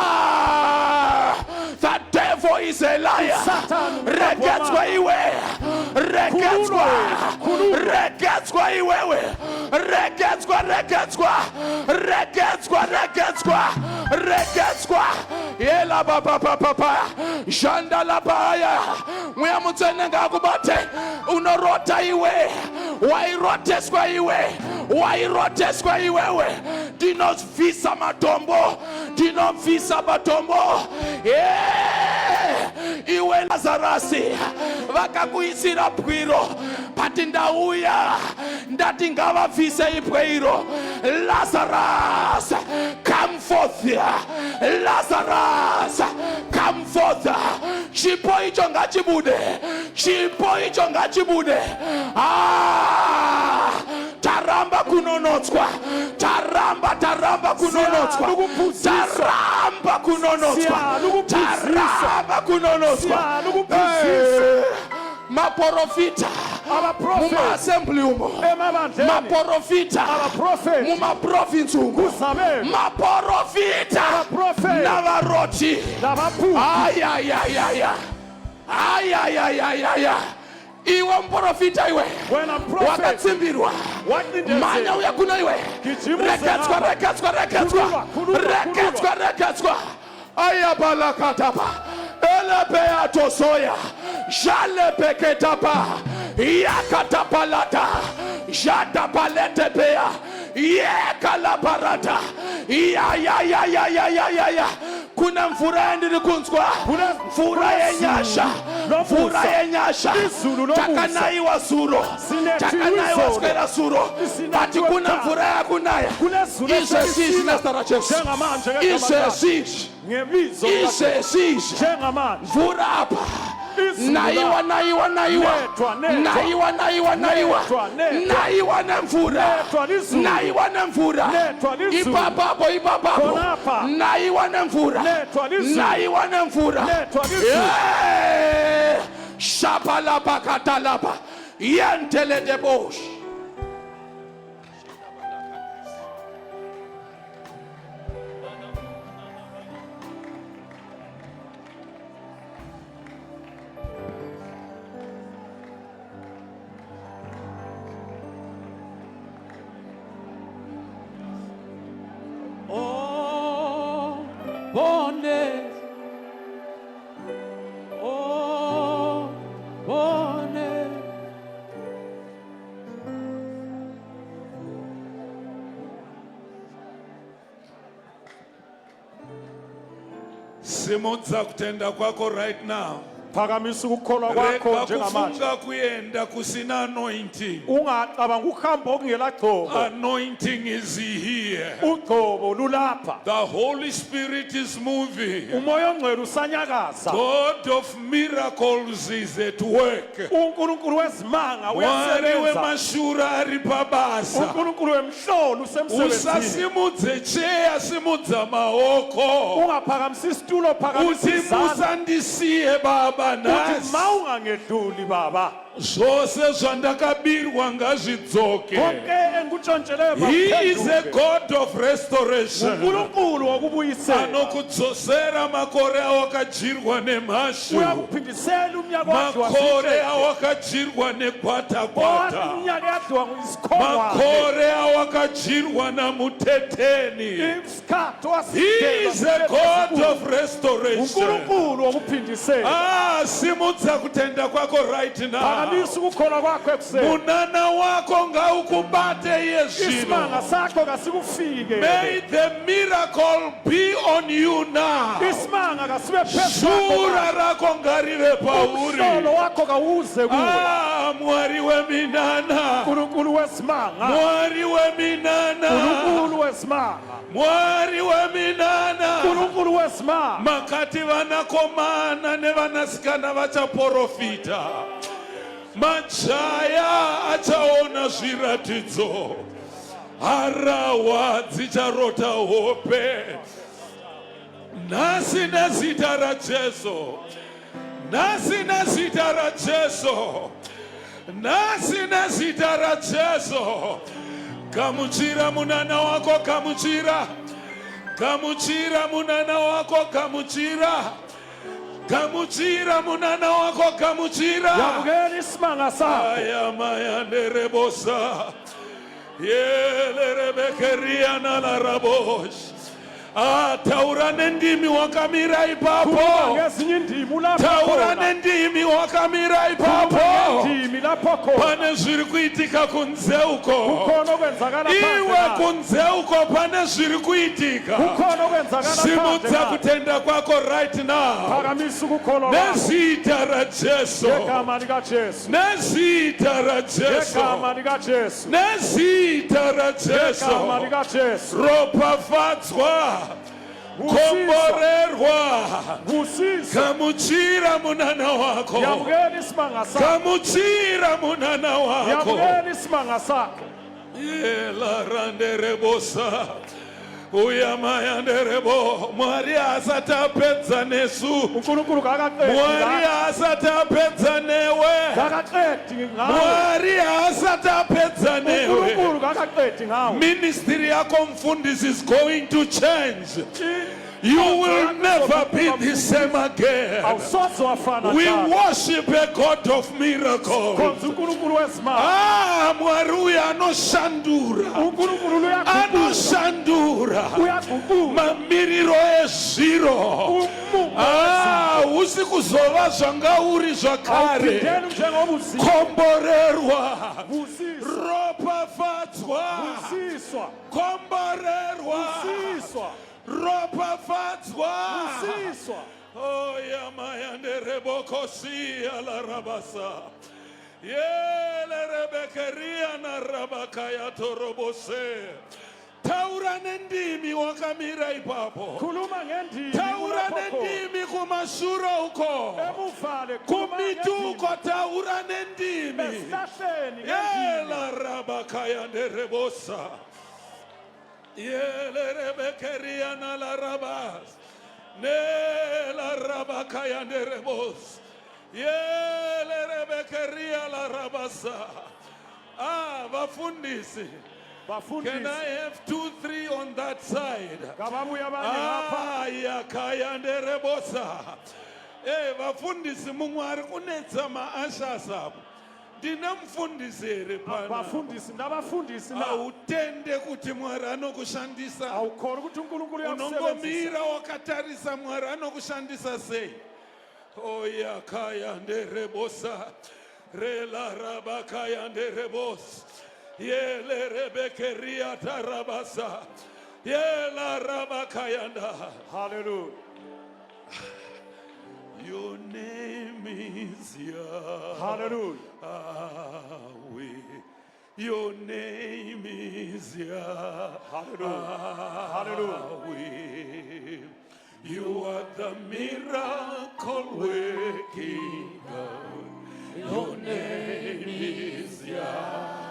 Speaker 3: The devil is a liar.
Speaker 5: Satan
Speaker 3: Rekedzwa iwe. Rekedzwa iwewe. Rekedzwa. Yela papa. Shanda la baya. Mweya mutsvene ngakubate. Unorota iwe. Wairoteswa iwewe. Dinovhisa matombo. Iwe Lazarasi vakakuisira pwiro, but ndauya ndati ngavabvise ipwiro. Lazarus, come forth. Lazarus, come forth. Chipo icho ngachibude. Taramba kunonotswa. Taramba taramba kunonotswa, taramba kunonotswa, taramba kunonotswa. Maprofita muma assembly umo, maprofita muma province umo, maprofita navaroti. Ayayayayaya. Iwe mprofita iwe wakatsimbirwa manya uya kuna iwe reketswa ayabalakatapa elebeatosoya jalepeketapa yakatapalata jatapaletepeya yekalaparata ya kuna mvura ndiri kunzwa, mvura yenyasha, mvura yenyasha, takanaiwa zuro, takanaiwa skwera zuro, bati kuna mvura yakunaya, isesishi nastara Jesu, isesishi, mvura hapa, naiwa na mvura, naiwa na mvura, ipapapo, naiwa na mvura, naiwa na mvura, shapalapa katalapa, yantele debosh.
Speaker 1: Simudza kutenda kwako right now.
Speaker 5: Phakamisa ukukholwa kwakho njengamanje.
Speaker 1: Kufunga kuyenda kusina anointing.
Speaker 5: Ungacabanga ukuhamba okungela gcobo.
Speaker 1: Anointing is here.
Speaker 5: Ugcobo lulapha.
Speaker 1: The Holy Spirit is moving.
Speaker 5: Umoya ongcwele usanyakaza.
Speaker 1: God of miracles is at work.
Speaker 5: uNkulunkulu wezimanga
Speaker 1: Mwari
Speaker 5: uyasebenza.
Speaker 1: wemashura ari pabasa.
Speaker 5: uNkulunkulu wemhlolo usemsebenzini.
Speaker 1: Usasimudze cheya simudza maoko.
Speaker 5: Ungaphakamisa isitulo phakamisa izandla.
Speaker 1: Usandisiye baba
Speaker 5: Uthi
Speaker 1: nasi.
Speaker 5: mawungangedluli baba.
Speaker 1: Zvose zvandakabirwa ngazvidzoke.
Speaker 5: Konke engutshontshelwe
Speaker 1: He is a God of restoration.
Speaker 5: uNkulunkulu wokubuyisela.
Speaker 1: Anokudzosera makore awakadzirwa nemhashu.
Speaker 5: Uyakuphindisela umnyaka wakhe
Speaker 1: Makore awakadzirwa negwatakwata.
Speaker 5: umnyaka yadliwa ngisikhongwane.
Speaker 1: Makore awakadzirwa namuteteni.
Speaker 5: Isikhathi
Speaker 1: He is a God of restoration.
Speaker 5: uNkulunkulu wokuphindisela.
Speaker 1: Simudza kutenda kwako right now.
Speaker 5: Phakamisa ukukholwa kwakho ekuseni.
Speaker 1: Munana wako ngaukubate yezvino.
Speaker 5: Isimanga sakho kasikufike.
Speaker 1: May the miracle be on you now.
Speaker 5: Isimanga kasibe phezu
Speaker 1: Shura
Speaker 5: kwakho.
Speaker 1: rako ngarive pauri.
Speaker 5: Umhlolo wakho kawuze kuwe.
Speaker 1: Mwari weminana.
Speaker 5: uNkulunkulu wesimanga.
Speaker 1: Mwari weminana.
Speaker 5: uNkulunkulu wesimanga.
Speaker 1: Mwari weminana.
Speaker 5: uNkulunkulu wesimanga.
Speaker 1: Makati vanakomana nevanasikana vachaprofita. Majaya achaona zviratidzo. Harawa dzicharota hope. Nhasi nezita raJesu. Nhasi nezita raJesu. Nhasi nezita raJesu. Gamuchira munana wako, gamuchira. Gamuchira munana wako, gamuchira. Gamuchira munana wako, gamuchira.
Speaker 5: Yamukela isimanga sakho.
Speaker 1: Aya maya nerebosa. Yelerebekeria na la rabosh. Taura nendimi wakamira ipapo.
Speaker 5: Ngezinye indimi ulapha
Speaker 1: Taura
Speaker 5: khona.
Speaker 1: nendimi wakamira ipapo.
Speaker 5: Indimi lapho khona.
Speaker 1: Pane zviri kuitika kunze uko.
Speaker 5: Kukhona okwenzakala
Speaker 1: Iwe
Speaker 5: phansi.
Speaker 1: kunze uko pane zviri kuitika.
Speaker 5: Kukhona okwenzakala
Speaker 1: Simudza
Speaker 5: phansi.
Speaker 1: kutenda kwako right now.
Speaker 5: Phakamisa ukukholwa kwakho.
Speaker 1: Nezita raJesu.
Speaker 5: Ngegama likaJesu.
Speaker 1: Nezita raJesu.
Speaker 5: Ngegama likaJesu.
Speaker 1: Nezita
Speaker 5: Ngegama
Speaker 1: raJesu.
Speaker 5: likaJesu.
Speaker 1: Ropafadzwa. Komborerwa.
Speaker 5: Busisa.
Speaker 1: Gamuchira munana wako.
Speaker 5: Yamukela isimanga sakho.
Speaker 1: Gamuchira munana wako.
Speaker 5: Yamukela isimanga sakho.
Speaker 1: Yela rande rebosa. Uyamayanderebo. Mwari asati apedza nesu.
Speaker 5: uNkulunkulu kakaqedi
Speaker 1: Mwari asati apedza newe.
Speaker 5: kakaqedi ngawe
Speaker 1: Mwari asati apedza newe.
Speaker 5: uNkulunkulu kakaqedi ngawe
Speaker 1: Ministry yako mfundisi is going to change. You will never be the same again.
Speaker 5: awusoze wafana
Speaker 1: We
Speaker 5: njalo
Speaker 1: worship a God of miracles.
Speaker 5: khonza uNkulunkulu wesimanga
Speaker 1: Mwari uyu anoshandura.
Speaker 5: uNkulunkulu uyaguqula
Speaker 1: Anoshandura.
Speaker 5: uyaguqula
Speaker 1: Mamiriro ezviro. Usikuzova zvanga uri zvakare.
Speaker 5: awuphindeni njengobuzi
Speaker 1: Komborerwa.
Speaker 5: busiswa
Speaker 1: Ropafadzwa.
Speaker 5: busiswa
Speaker 1: Komborerwa.
Speaker 5: busiswa
Speaker 1: Ropafadzwa.
Speaker 5: busiswa
Speaker 1: Oh, yamayanderebokosi alarabasa. Yelerebekeria na rabakaya torobose. Taura nendimi wakamira ipapo.
Speaker 5: khuluma ngendimi
Speaker 1: Taura
Speaker 5: lapho khona.
Speaker 1: nendimi kumashuro uko.
Speaker 5: Emuvale khuluma
Speaker 1: Kumituko
Speaker 5: ngendimi
Speaker 1: taura nendimi.
Speaker 5: esihlahleni ngendimi
Speaker 1: Yela rabakaya nderebosa. Yelerebekeria na larabas. Nela rabakaya nderebos. Yelerebekeria la rabasa. Vafundisi. Can
Speaker 5: bafundisi
Speaker 1: I have 2, 3 on that side?
Speaker 5: ngababuya abanye ngapha
Speaker 1: Yakaya nderebosa. Vafundisi mungwari kunetsa maashas apo. Ndina mfundisi ere pana.
Speaker 5: bafundisi ndabafundisi na
Speaker 1: Autende kuti Mwari anokushandisa.
Speaker 5: awukhona ukuthi uNkulunkulu uyakusebenzisa
Speaker 1: Unongomira wakatarisa Mwari anokushandisa sei. Oyakaya nderebosa. Rela rabakaya nderebos. Yele rebekeria tarabasa. Yela rabakaya nda.
Speaker 5: hallelujah
Speaker 1: Your name is Yahweh.
Speaker 5: hallelujah
Speaker 1: Your name is Yahweh.
Speaker 5: hallelujah
Speaker 1: You are the miracle working God. Your name is Yahweh.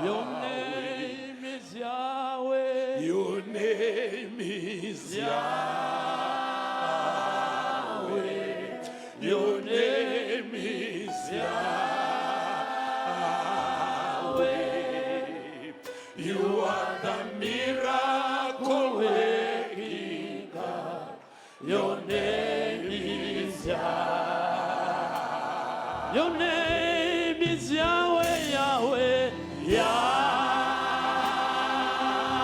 Speaker 3: Your name is Yahweh.
Speaker 1: Your name is Yahweh. Your name is Yahweh. You are the miracle working God. Your name is Yahweh.
Speaker 3: Your name is Yahweh, Yahweh,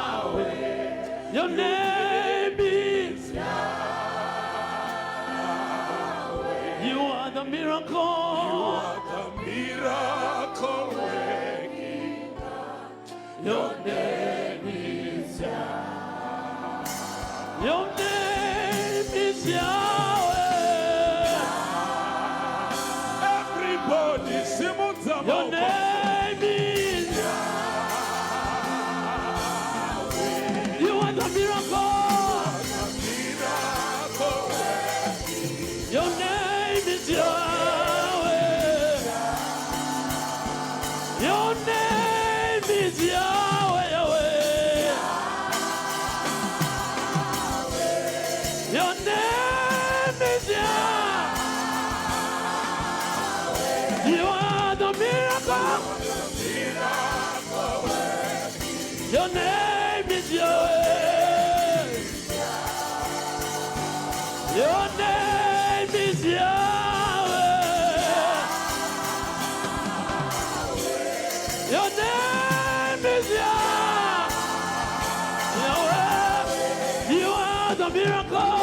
Speaker 3: Yahweh. Your name is Yahweh. You are the miracle.
Speaker 1: The miracle working.
Speaker 3: Your name is Yahweh. Your name is Yahweh.
Speaker 1: Everybody, simulta
Speaker 3: Your
Speaker 1: moko.
Speaker 3: name is Yahweh. You are the miracle. Your name is Yahweh. Your name is Yahweh, Yahweh. Your name is Yahweh. You are the miracle. Your name is Yahweh. Your name is Yahweh. Your name is Yahweh. You are the miracle.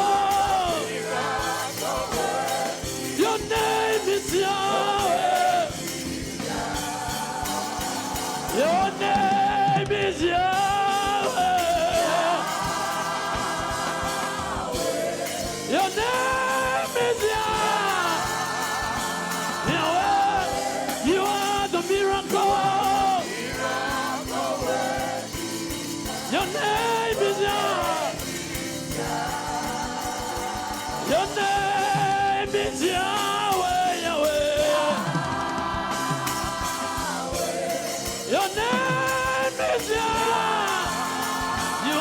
Speaker 3: Your name is Yahweh. Your name is Yahweh. Your name is Yahweh. Yahweh. You are the miracle. Your name is Yahweh. Your name is Yahweh, Yahweh. Your name is Yahweh. You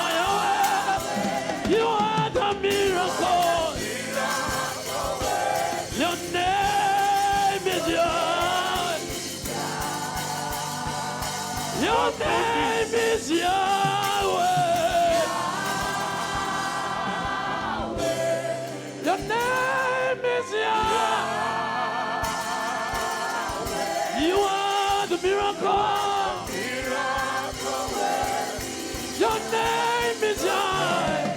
Speaker 3: Your name is Yahweh. Your name is Yahweh. You are the miracle. Your name is Yahweh.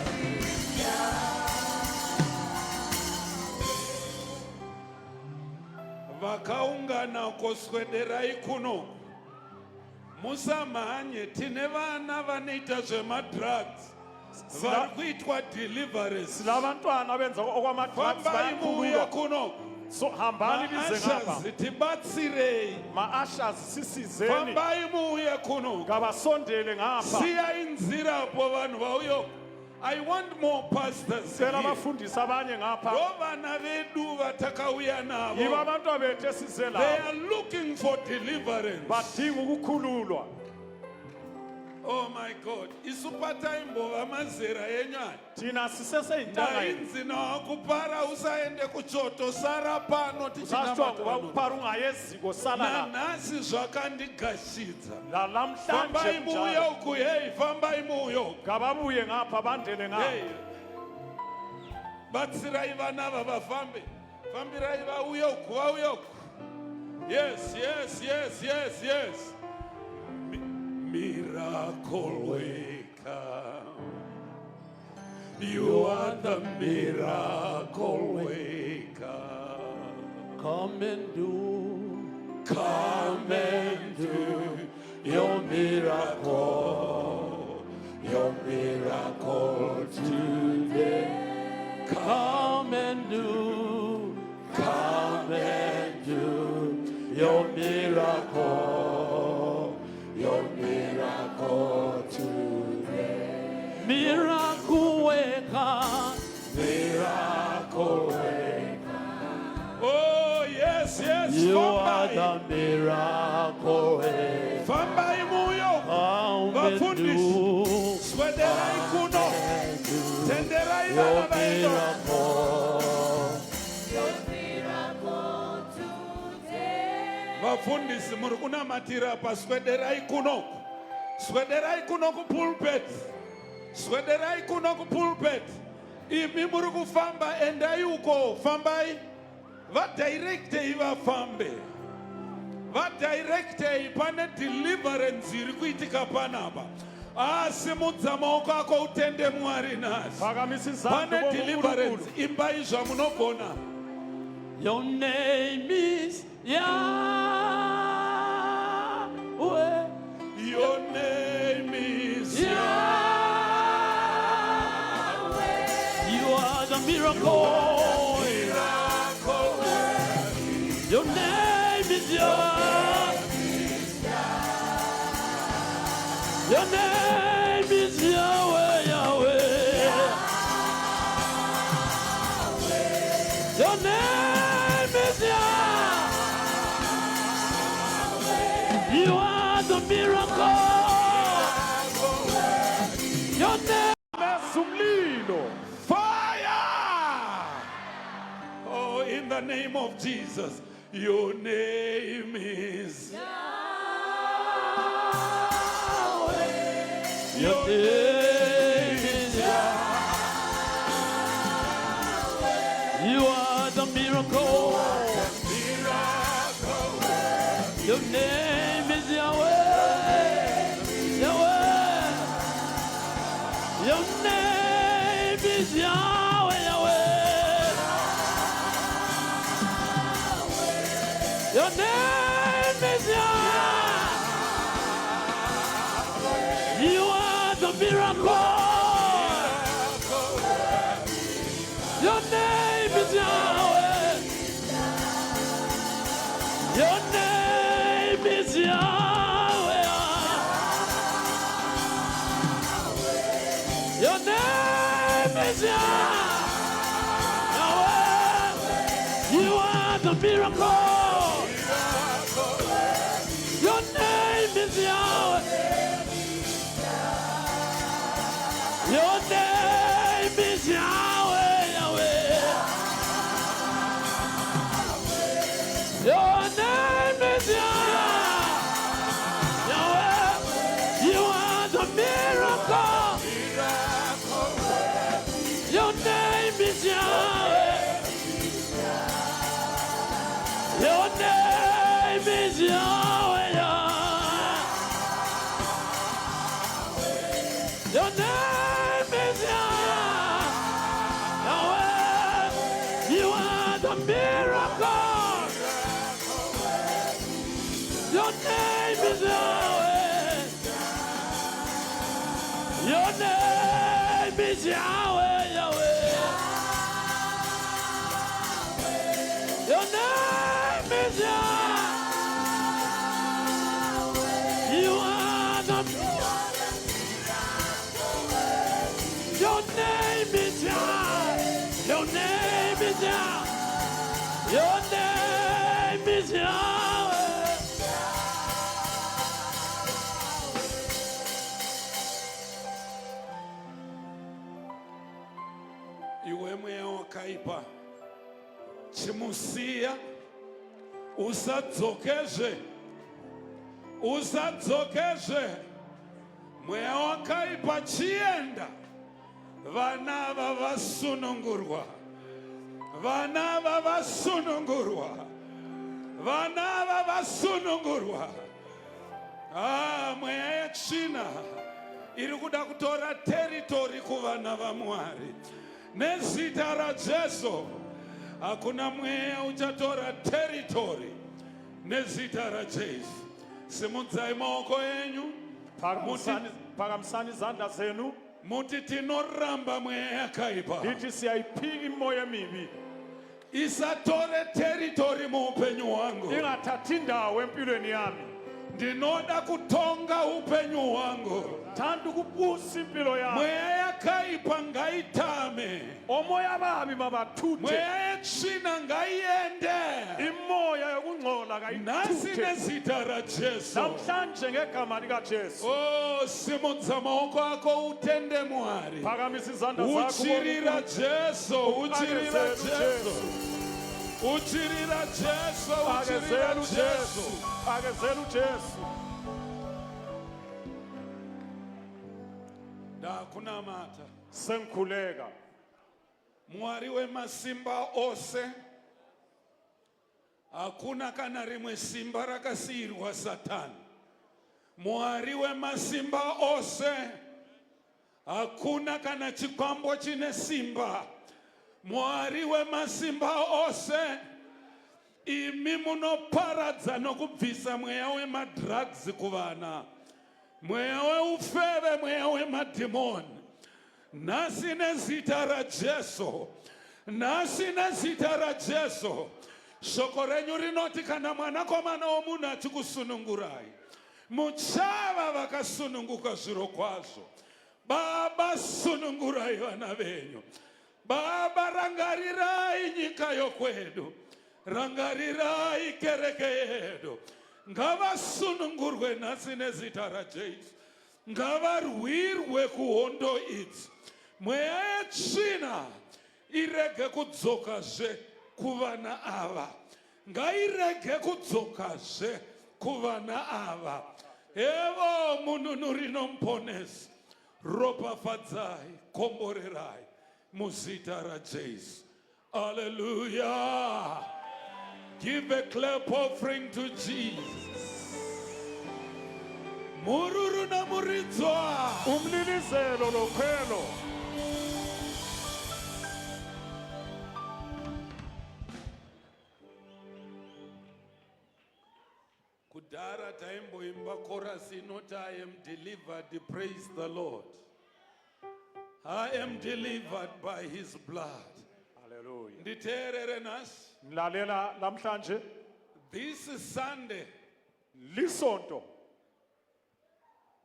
Speaker 1: Vakaungana kuswederai kuno. Musamhanye tine vana vanoita zvemadrugs. Vari kuitwa deliverance.
Speaker 5: Silabantwana benza okwama-drugs
Speaker 1: Fambai muuye
Speaker 5: bayakhululwa.
Speaker 1: kuno.
Speaker 5: So hambani nize ngapha.
Speaker 1: Ma-ushers tibatsirei.
Speaker 5: Ma-ushers sisizeni.
Speaker 1: Fambai muuye kuno.
Speaker 5: Ngabasondele ngapha.
Speaker 1: Siyai nzira po vanhu vauyo. I want more pastors
Speaker 5: Cela
Speaker 1: here.
Speaker 5: abafundisi abanye ngapha.
Speaker 1: Vana vedu vatakauya
Speaker 5: Yibo
Speaker 1: navo.
Speaker 5: abantwana bethu esize
Speaker 1: They
Speaker 5: labo.
Speaker 1: are looking for deliverance.
Speaker 5: Badinga ukukhululwa.
Speaker 1: Oh my God. Isupata imbova mazera yenyani.
Speaker 5: Thina siseseyintanga yethu.
Speaker 1: Ndainzina wakupara usaende kuchoto sara pano tichina
Speaker 5: Usasho ngoba
Speaker 1: matano.
Speaker 5: uphara ungayeziko sala la.
Speaker 1: Nanasi zvakandigashidza.
Speaker 5: La namhlanje
Speaker 1: Fambai muuye
Speaker 5: njalo.
Speaker 1: uku, hey, fambai muuye uku.
Speaker 5: Ngababuye ngapha bandele ngapha.
Speaker 1: Hey. Batsirai vana ava vafambe. Fambirai vauye uku, vauye uku. Yes, yes, yes, yes, yes. Miracle waker. You are the miracle waker.
Speaker 3: Come and do
Speaker 1: Come and do your miracle today.
Speaker 3: Come and do
Speaker 1: Your miracle today.
Speaker 3: miracle waker.
Speaker 1: Miracle waker. Oh yes, yes.
Speaker 3: You are
Speaker 1: Fambai.
Speaker 3: the miracle waker.
Speaker 1: Fambai muyo.
Speaker 3: Come and
Speaker 1: Vafundisi.
Speaker 3: do
Speaker 1: Swederai kuno. Tenderai vana
Speaker 3: your
Speaker 1: vaino.
Speaker 3: miracle.
Speaker 1: Vafundisi muri kunamatira paswederai kuno. Swederai kuno kupulpit. Swederai kuno kupulpit. Imi muri kufamba endai uko. Fambai. Vadirectei vafambe. Vadirectei pane deliverance iri kuitika panapa. Simudza maoko ako utende Mwari nasi.
Speaker 5: Phakamisa izandla
Speaker 1: Pane
Speaker 5: kubo
Speaker 1: deliverance
Speaker 5: uNkulunkulu.
Speaker 1: imbai zvamunogona.
Speaker 3: Your name is Yahweh.
Speaker 1: Your name is
Speaker 3: Yahweh. You are the miracle. Your name is Yahweh. Your name is Yahweh, Yahweh. Your name is Yahweh. You are the miracle. Your name.
Speaker 5: Umlilo.
Speaker 1: fire. Oh, in the name of Jesus, your name is
Speaker 3: Your name is Yahweh. You are the miracle. Your name is Yahweh. Yahweh. Your name is Yahweh. Yahweh. Your name is Yahweh. You are the miracle. Your name is Yahweh. Your name is Yahweh. Your name is Yahweh. You are the miracle. Your name is Yahweh. Your name is Yahweh, Yahweh. Your name is Yahweh.
Speaker 1: is Yahweh, Yahweh. Your name is Yahweh. You are the Your name is Yahweh. Your name is Yahweh. Your name is Yahweh. Iwe mweya wakaipa chimusiya usadzokezve mweya wakaipa chienda vana vavasunungurwa mweya yetsvina iri kuda kutora teritori kuvana vaMwari nezita raJesu. Hakuna mweya uchatora teritori nezita raJesu. Simudzai maoko enyu,
Speaker 2: Phakamisani izandla zenu.
Speaker 1: muti tinoramba mweya yakaipa
Speaker 2: Ndithi siyayiphika imoya emibi.
Speaker 1: isatore teritori muupenyu hwangu.
Speaker 2: Ingathathi indawo empilweni yami.
Speaker 1: Ndinoda kutonga upenyu hwangu.
Speaker 2: Thanda ukubusa impilo yami.
Speaker 1: Mweya yakaipa ngaitame,
Speaker 2: Omoya ababi mabathuthe.
Speaker 1: mweya yetsvina ngaiende.
Speaker 2: Imoya yokungcola
Speaker 1: Nasi
Speaker 2: kayithuthe.
Speaker 1: nezita raJesu.
Speaker 2: Namhlanje ngegama likaJesu.
Speaker 1: Oh, simudza maoko ako utende Mwari.
Speaker 2: Phakamisa izandla zakho.
Speaker 1: Uchirira Jesu, uchirira Jesu. Uchirira Jesu, uchirira Jesu.
Speaker 2: Akezela uJesu.
Speaker 1: Ndakunamata.
Speaker 2: Sengikhuleka.
Speaker 1: Mwari wemasimba ose. Hakuna kana rimwe simba rakasiyirwa Satani. Mwari wemasimba ose. Hakuna kana chikwambo chine simba. Mwari wemasimba ose. Imi munoparadza nokubvisa mweya wemadrugs kuvana, mweya weufeve, mweya wemadhimoni. Nhasi nezita raJesu, nhasi nezita raJesu. Shoko renyu rinoti kana mwanakomana womunhu achikusunungurai, muchava vakasununguka zviro kwazvo. Baba, sunungurai vana venyu. Baba, rangarirai nyika yokwedu. Rangarirai kereke yedu. Ngavasunungurwe nhasi nezita raJesu. Ngavarwirwe kuhondo idzi. Mweya yetsvina irege kudzokazve kuvana ava. Ngairege kudzokazve kuvana ava. Evo munhu rinomuponesa. Ropafadzai, komborerai muzita raJesu. Hallelujah. Give a clap offering to Jesus. Mururu na muridzwa.
Speaker 2: Umlilizelo lokhwelo.
Speaker 1: Kudhara taimboimba chorus inoti I am delivered, praise the Lord. I am delivered by his blood.
Speaker 2: Hallelujah.
Speaker 1: Nditeerere nhasi.
Speaker 2: Mlalela namhlanje.
Speaker 1: This Sunday,
Speaker 2: Lisonto.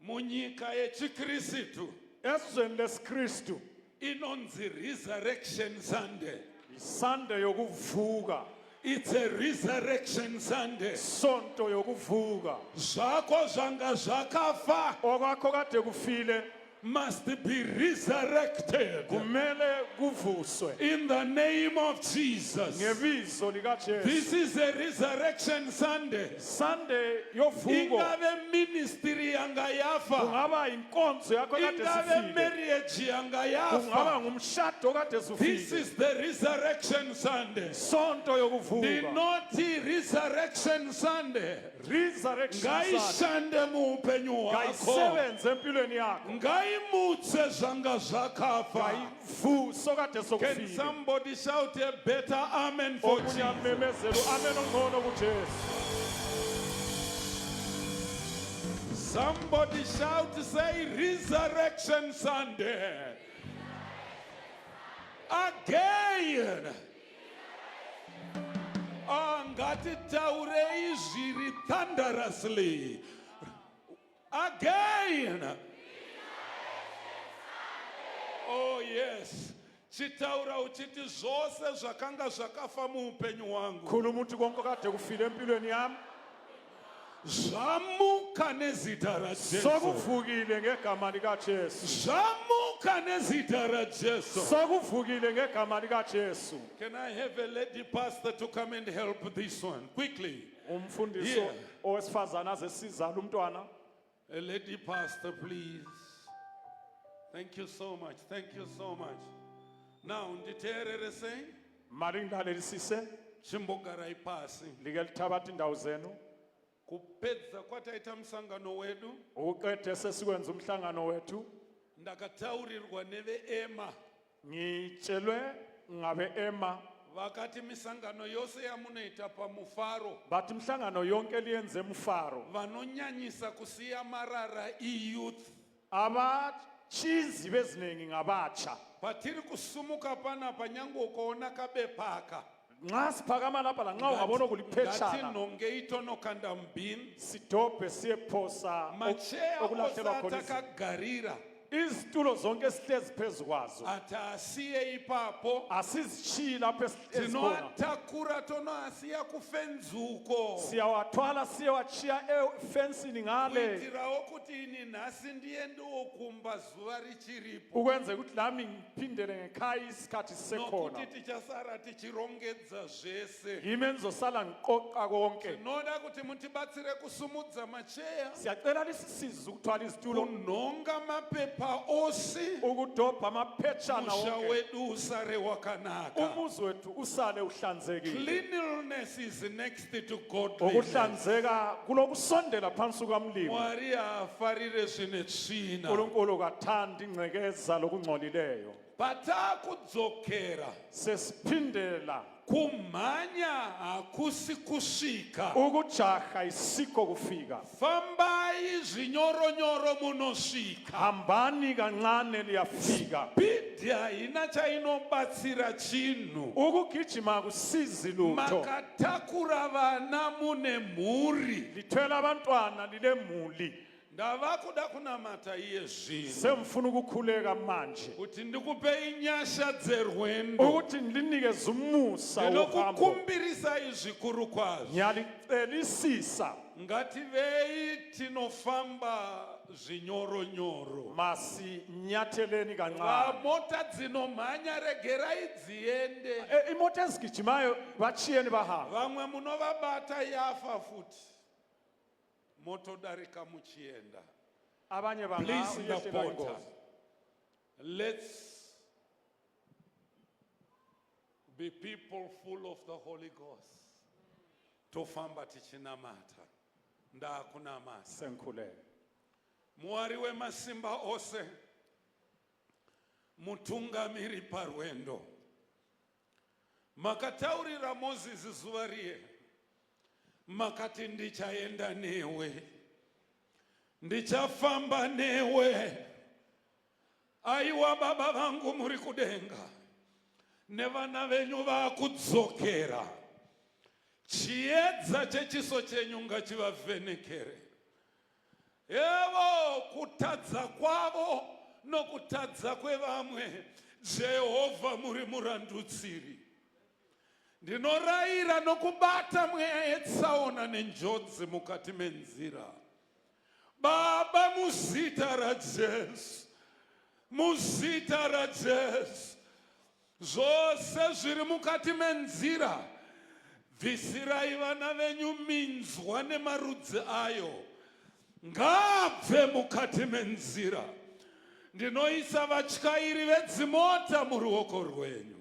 Speaker 1: munyika yechiKristu
Speaker 2: Esizweni lesiKristu.
Speaker 1: inonzi Resurrection Sunday.
Speaker 2: Sunday yokuvuka.
Speaker 1: It's a Resurrection Sunday.
Speaker 2: Sonto yokuvuka.
Speaker 1: Zvako zvanga zvakafa
Speaker 2: Okwakho kade kufile
Speaker 1: must be resurrected
Speaker 2: kumele kuvuswe
Speaker 1: in the name of Jesus.
Speaker 2: ngebizo likaJesu.
Speaker 1: This is a Resurrection Sunday.
Speaker 2: Sunday yovuko
Speaker 1: Ingave ministry yanga yafa,
Speaker 2: kungaba inkonzo yakho kade
Speaker 1: ingave
Speaker 2: sifile,
Speaker 1: marriage yanga
Speaker 2: kungaba
Speaker 1: yafa.
Speaker 2: ngumshado kade
Speaker 1: This
Speaker 2: sufile.
Speaker 1: is the Resurrection Sunday.
Speaker 2: Sonto
Speaker 1: The
Speaker 2: yokuvuka.
Speaker 1: naughty Resurrection Sunday.
Speaker 2: Resurrection Sunday.
Speaker 1: Ngaishande muupenyu hwako.
Speaker 2: Ngayisebenze empilweni yakho.
Speaker 1: Ngaimutse zvanga zvakafa.
Speaker 2: Ngayivuso kade
Speaker 1: Can
Speaker 2: sokufile.
Speaker 1: somebody shout a better amen for
Speaker 2: Omunye
Speaker 1: Jesus?
Speaker 2: amemezelo amen ongcono kuJesu.
Speaker 1: Somebody shout, say Resurrection Sunday. Again. Ngatitaure izviri thunderously. Again. Oh yes. Chitaura uchiti zvose zvakanga zvakafa muupenyu hwangu.
Speaker 2: khuluma uthi konke kade kufile empilweni yami
Speaker 1: Zvamuka nezita raJesu.
Speaker 2: sokuvukile ngegama likaJesu
Speaker 1: Zvamuka nezita raJesu.
Speaker 2: sokuvukile ngegama likaJesu.
Speaker 1: Can I have a lady pastor to come and help this one quickly?
Speaker 2: Umfundisi
Speaker 1: Yeah.
Speaker 2: owesifazana azesizala umntwana.
Speaker 1: A lady pastor, please. Thank you so much. Thank you so much. Now, nditeerere sei?
Speaker 2: mali ngilalelisise
Speaker 1: Chimbogarai pasi.
Speaker 2: like lithabatha indawo zenu
Speaker 1: Kupedza kwataita musangano wedu,
Speaker 2: uqede sesikwenza umhlangano wethu
Speaker 1: ndakataurirwa neveEma.
Speaker 2: ngitshelwe ngabe ema
Speaker 1: Vakati misangano yose yamunoita pamufaro,
Speaker 2: bathi imhlangano yonke liyenze emfaro
Speaker 1: vanonyanyisa kusiya marara youth.
Speaker 2: abatshizi beziningi ngabatsha
Speaker 1: Patiri kusumuka panapa nyange ukaona kabepaka.
Speaker 2: nxa siphakama lapha lanxa ungabona
Speaker 1: Ngati
Speaker 2: kuliphetshana
Speaker 1: nonge itonokanda mbini.
Speaker 2: sidobhe siyephosa
Speaker 1: Macheya
Speaker 2: okulahlelwa khona
Speaker 1: osatakagarira.
Speaker 2: izitulo zonke sihlezi phezu kwazo
Speaker 1: Ati asiye ipapo.
Speaker 2: asizitshiyi lapho ezikhona
Speaker 1: Tinoatakura tonoasiya kufenzuko.
Speaker 2: siyawathwala siyewatshiya efensini ngale
Speaker 1: Kuitirawo kuti ini nhasi ndiende okumba zuva richiripo.
Speaker 2: ukwenze ukuthi lami ngiphindele ngekhaya isikhathi sisekhona
Speaker 1: Nokuti tichasara tichirongedza zvese.
Speaker 2: yimi enizosala ngiqoqa konke
Speaker 1: Tinoda kuti mutibatsire kusumudza macheya.
Speaker 2: siyacela lisisize ukuthwala izitulo
Speaker 1: Kunhonga mapepa ose.
Speaker 2: ukudobha amaphetshana
Speaker 1: Musha
Speaker 2: wonke
Speaker 1: wedu usare wakanaka.
Speaker 2: umuzi wethu usale uhlanzekile
Speaker 1: Cleanliness is next to godliness.
Speaker 2: ukuhlanzeka kulokusondela phansi kukamlimi
Speaker 1: Mwari haafarire zvine tsvina.
Speaker 2: uNkulunkulu kathanda ingcekeza lokungcolileyo
Speaker 1: Patakudzokera
Speaker 2: sesiphindela
Speaker 1: kumhanya hakusi kusvika.
Speaker 2: ukujaha isiko kufika
Speaker 1: Fambai zvinyoronyoro munosvika.
Speaker 2: hambani kancane liyafika
Speaker 1: Bhidhi haina chainobatsira chinhu.
Speaker 2: ukugijima akusizi lutho
Speaker 1: Makatakura vana mune mhuri.
Speaker 2: lithwele abantwana lile muli
Speaker 1: Ndava kuda kunamata iye zvino
Speaker 2: semfuna ukukhuleka manje
Speaker 1: kuti ndikupe inyasha dzerwendo.
Speaker 2: ukuthi ngilinikeze umusa wohambo
Speaker 1: Ndinokukumbirisa zvikuru kwazvo.
Speaker 2: ngiyalicelisisa
Speaker 1: Ngativei tinofamba zvinyoronyoro.
Speaker 2: masinyatheleni kancane
Speaker 1: Vamota dzinomhanya regerai dziende.
Speaker 2: imoto ezigijimayo bachiyeni bahamba
Speaker 1: Vamwe munovabata yafa futi. Motodarika muchienda.
Speaker 2: abanye
Speaker 1: Please
Speaker 2: bangayehlela
Speaker 1: ndapota.
Speaker 2: ingozi
Speaker 1: Let's be people full of the Holy Ghost. Tofamba tichinamata. Ndakunamata.
Speaker 2: sengikhuleke
Speaker 1: Mwari wemasimba ose. Mutungamiri parwendo. Makataurira Moses zuva riye. Makati ndichaenda newe. Ndichafamba newe. Aiwa baba vangu muri kudenga. Nevana venyu vakudzokera. Chiedza chechiso chenyu ngachivavhenekere. Evo kutadza kwavo nokutadza kwevamwe. Jehovha muri murandutsiri. Ndinorayira nokubata mweya yetsaona nenjodzi mukati menzira. Baba muzita raJesu. Muzita raJesu. Zvose zviri mukati menzira. Bvisirai vana venyu minzwa nemarudzi ayo. Ngabve mukati menzira. Ndinoisa vatyairi vedzimota muruoko rwenyu.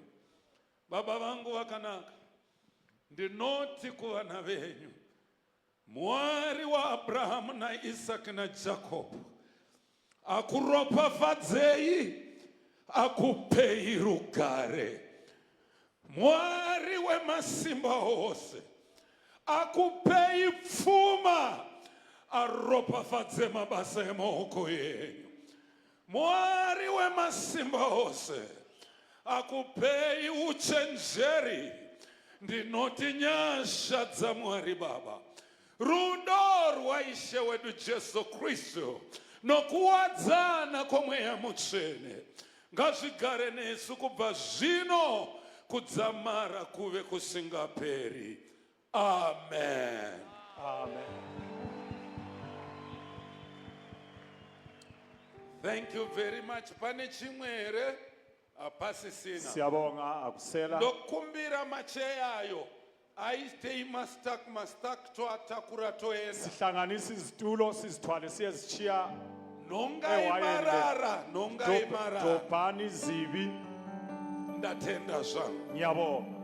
Speaker 1: Baba vangu vakanaka. Ndinoti kuvana venyu. Mwari wa Abrahamu na Isaac na Jacob. Akuropafadzei. Akupei rugare. Mwari wemasimba ose. Akupei pfuma. Aropafadze mabasa emaoko yenyu. Mwari wemasimba ose. akupei uchenjeri, ndinoti nyasha dza Mwari Baba, rudo rwaishe wedu Jesu Kristu nokuwadzana kwomweya mutsvene ngazvigare nesu kubva zvino kudzamara kuve kusingaperi. Amen. Thank you very much. Pane chimwe here? Hapasisina.
Speaker 2: Siyabonga akusela.
Speaker 1: Ndokumbira macheyayo aiste mastak toatakura toenda.
Speaker 2: Sihlanganisa izitulo sizithwale siyezichiya
Speaker 1: Nongai marara.
Speaker 2: dobhani zibi.
Speaker 1: Ndatenda zvangu.
Speaker 2: Ngiyabonga.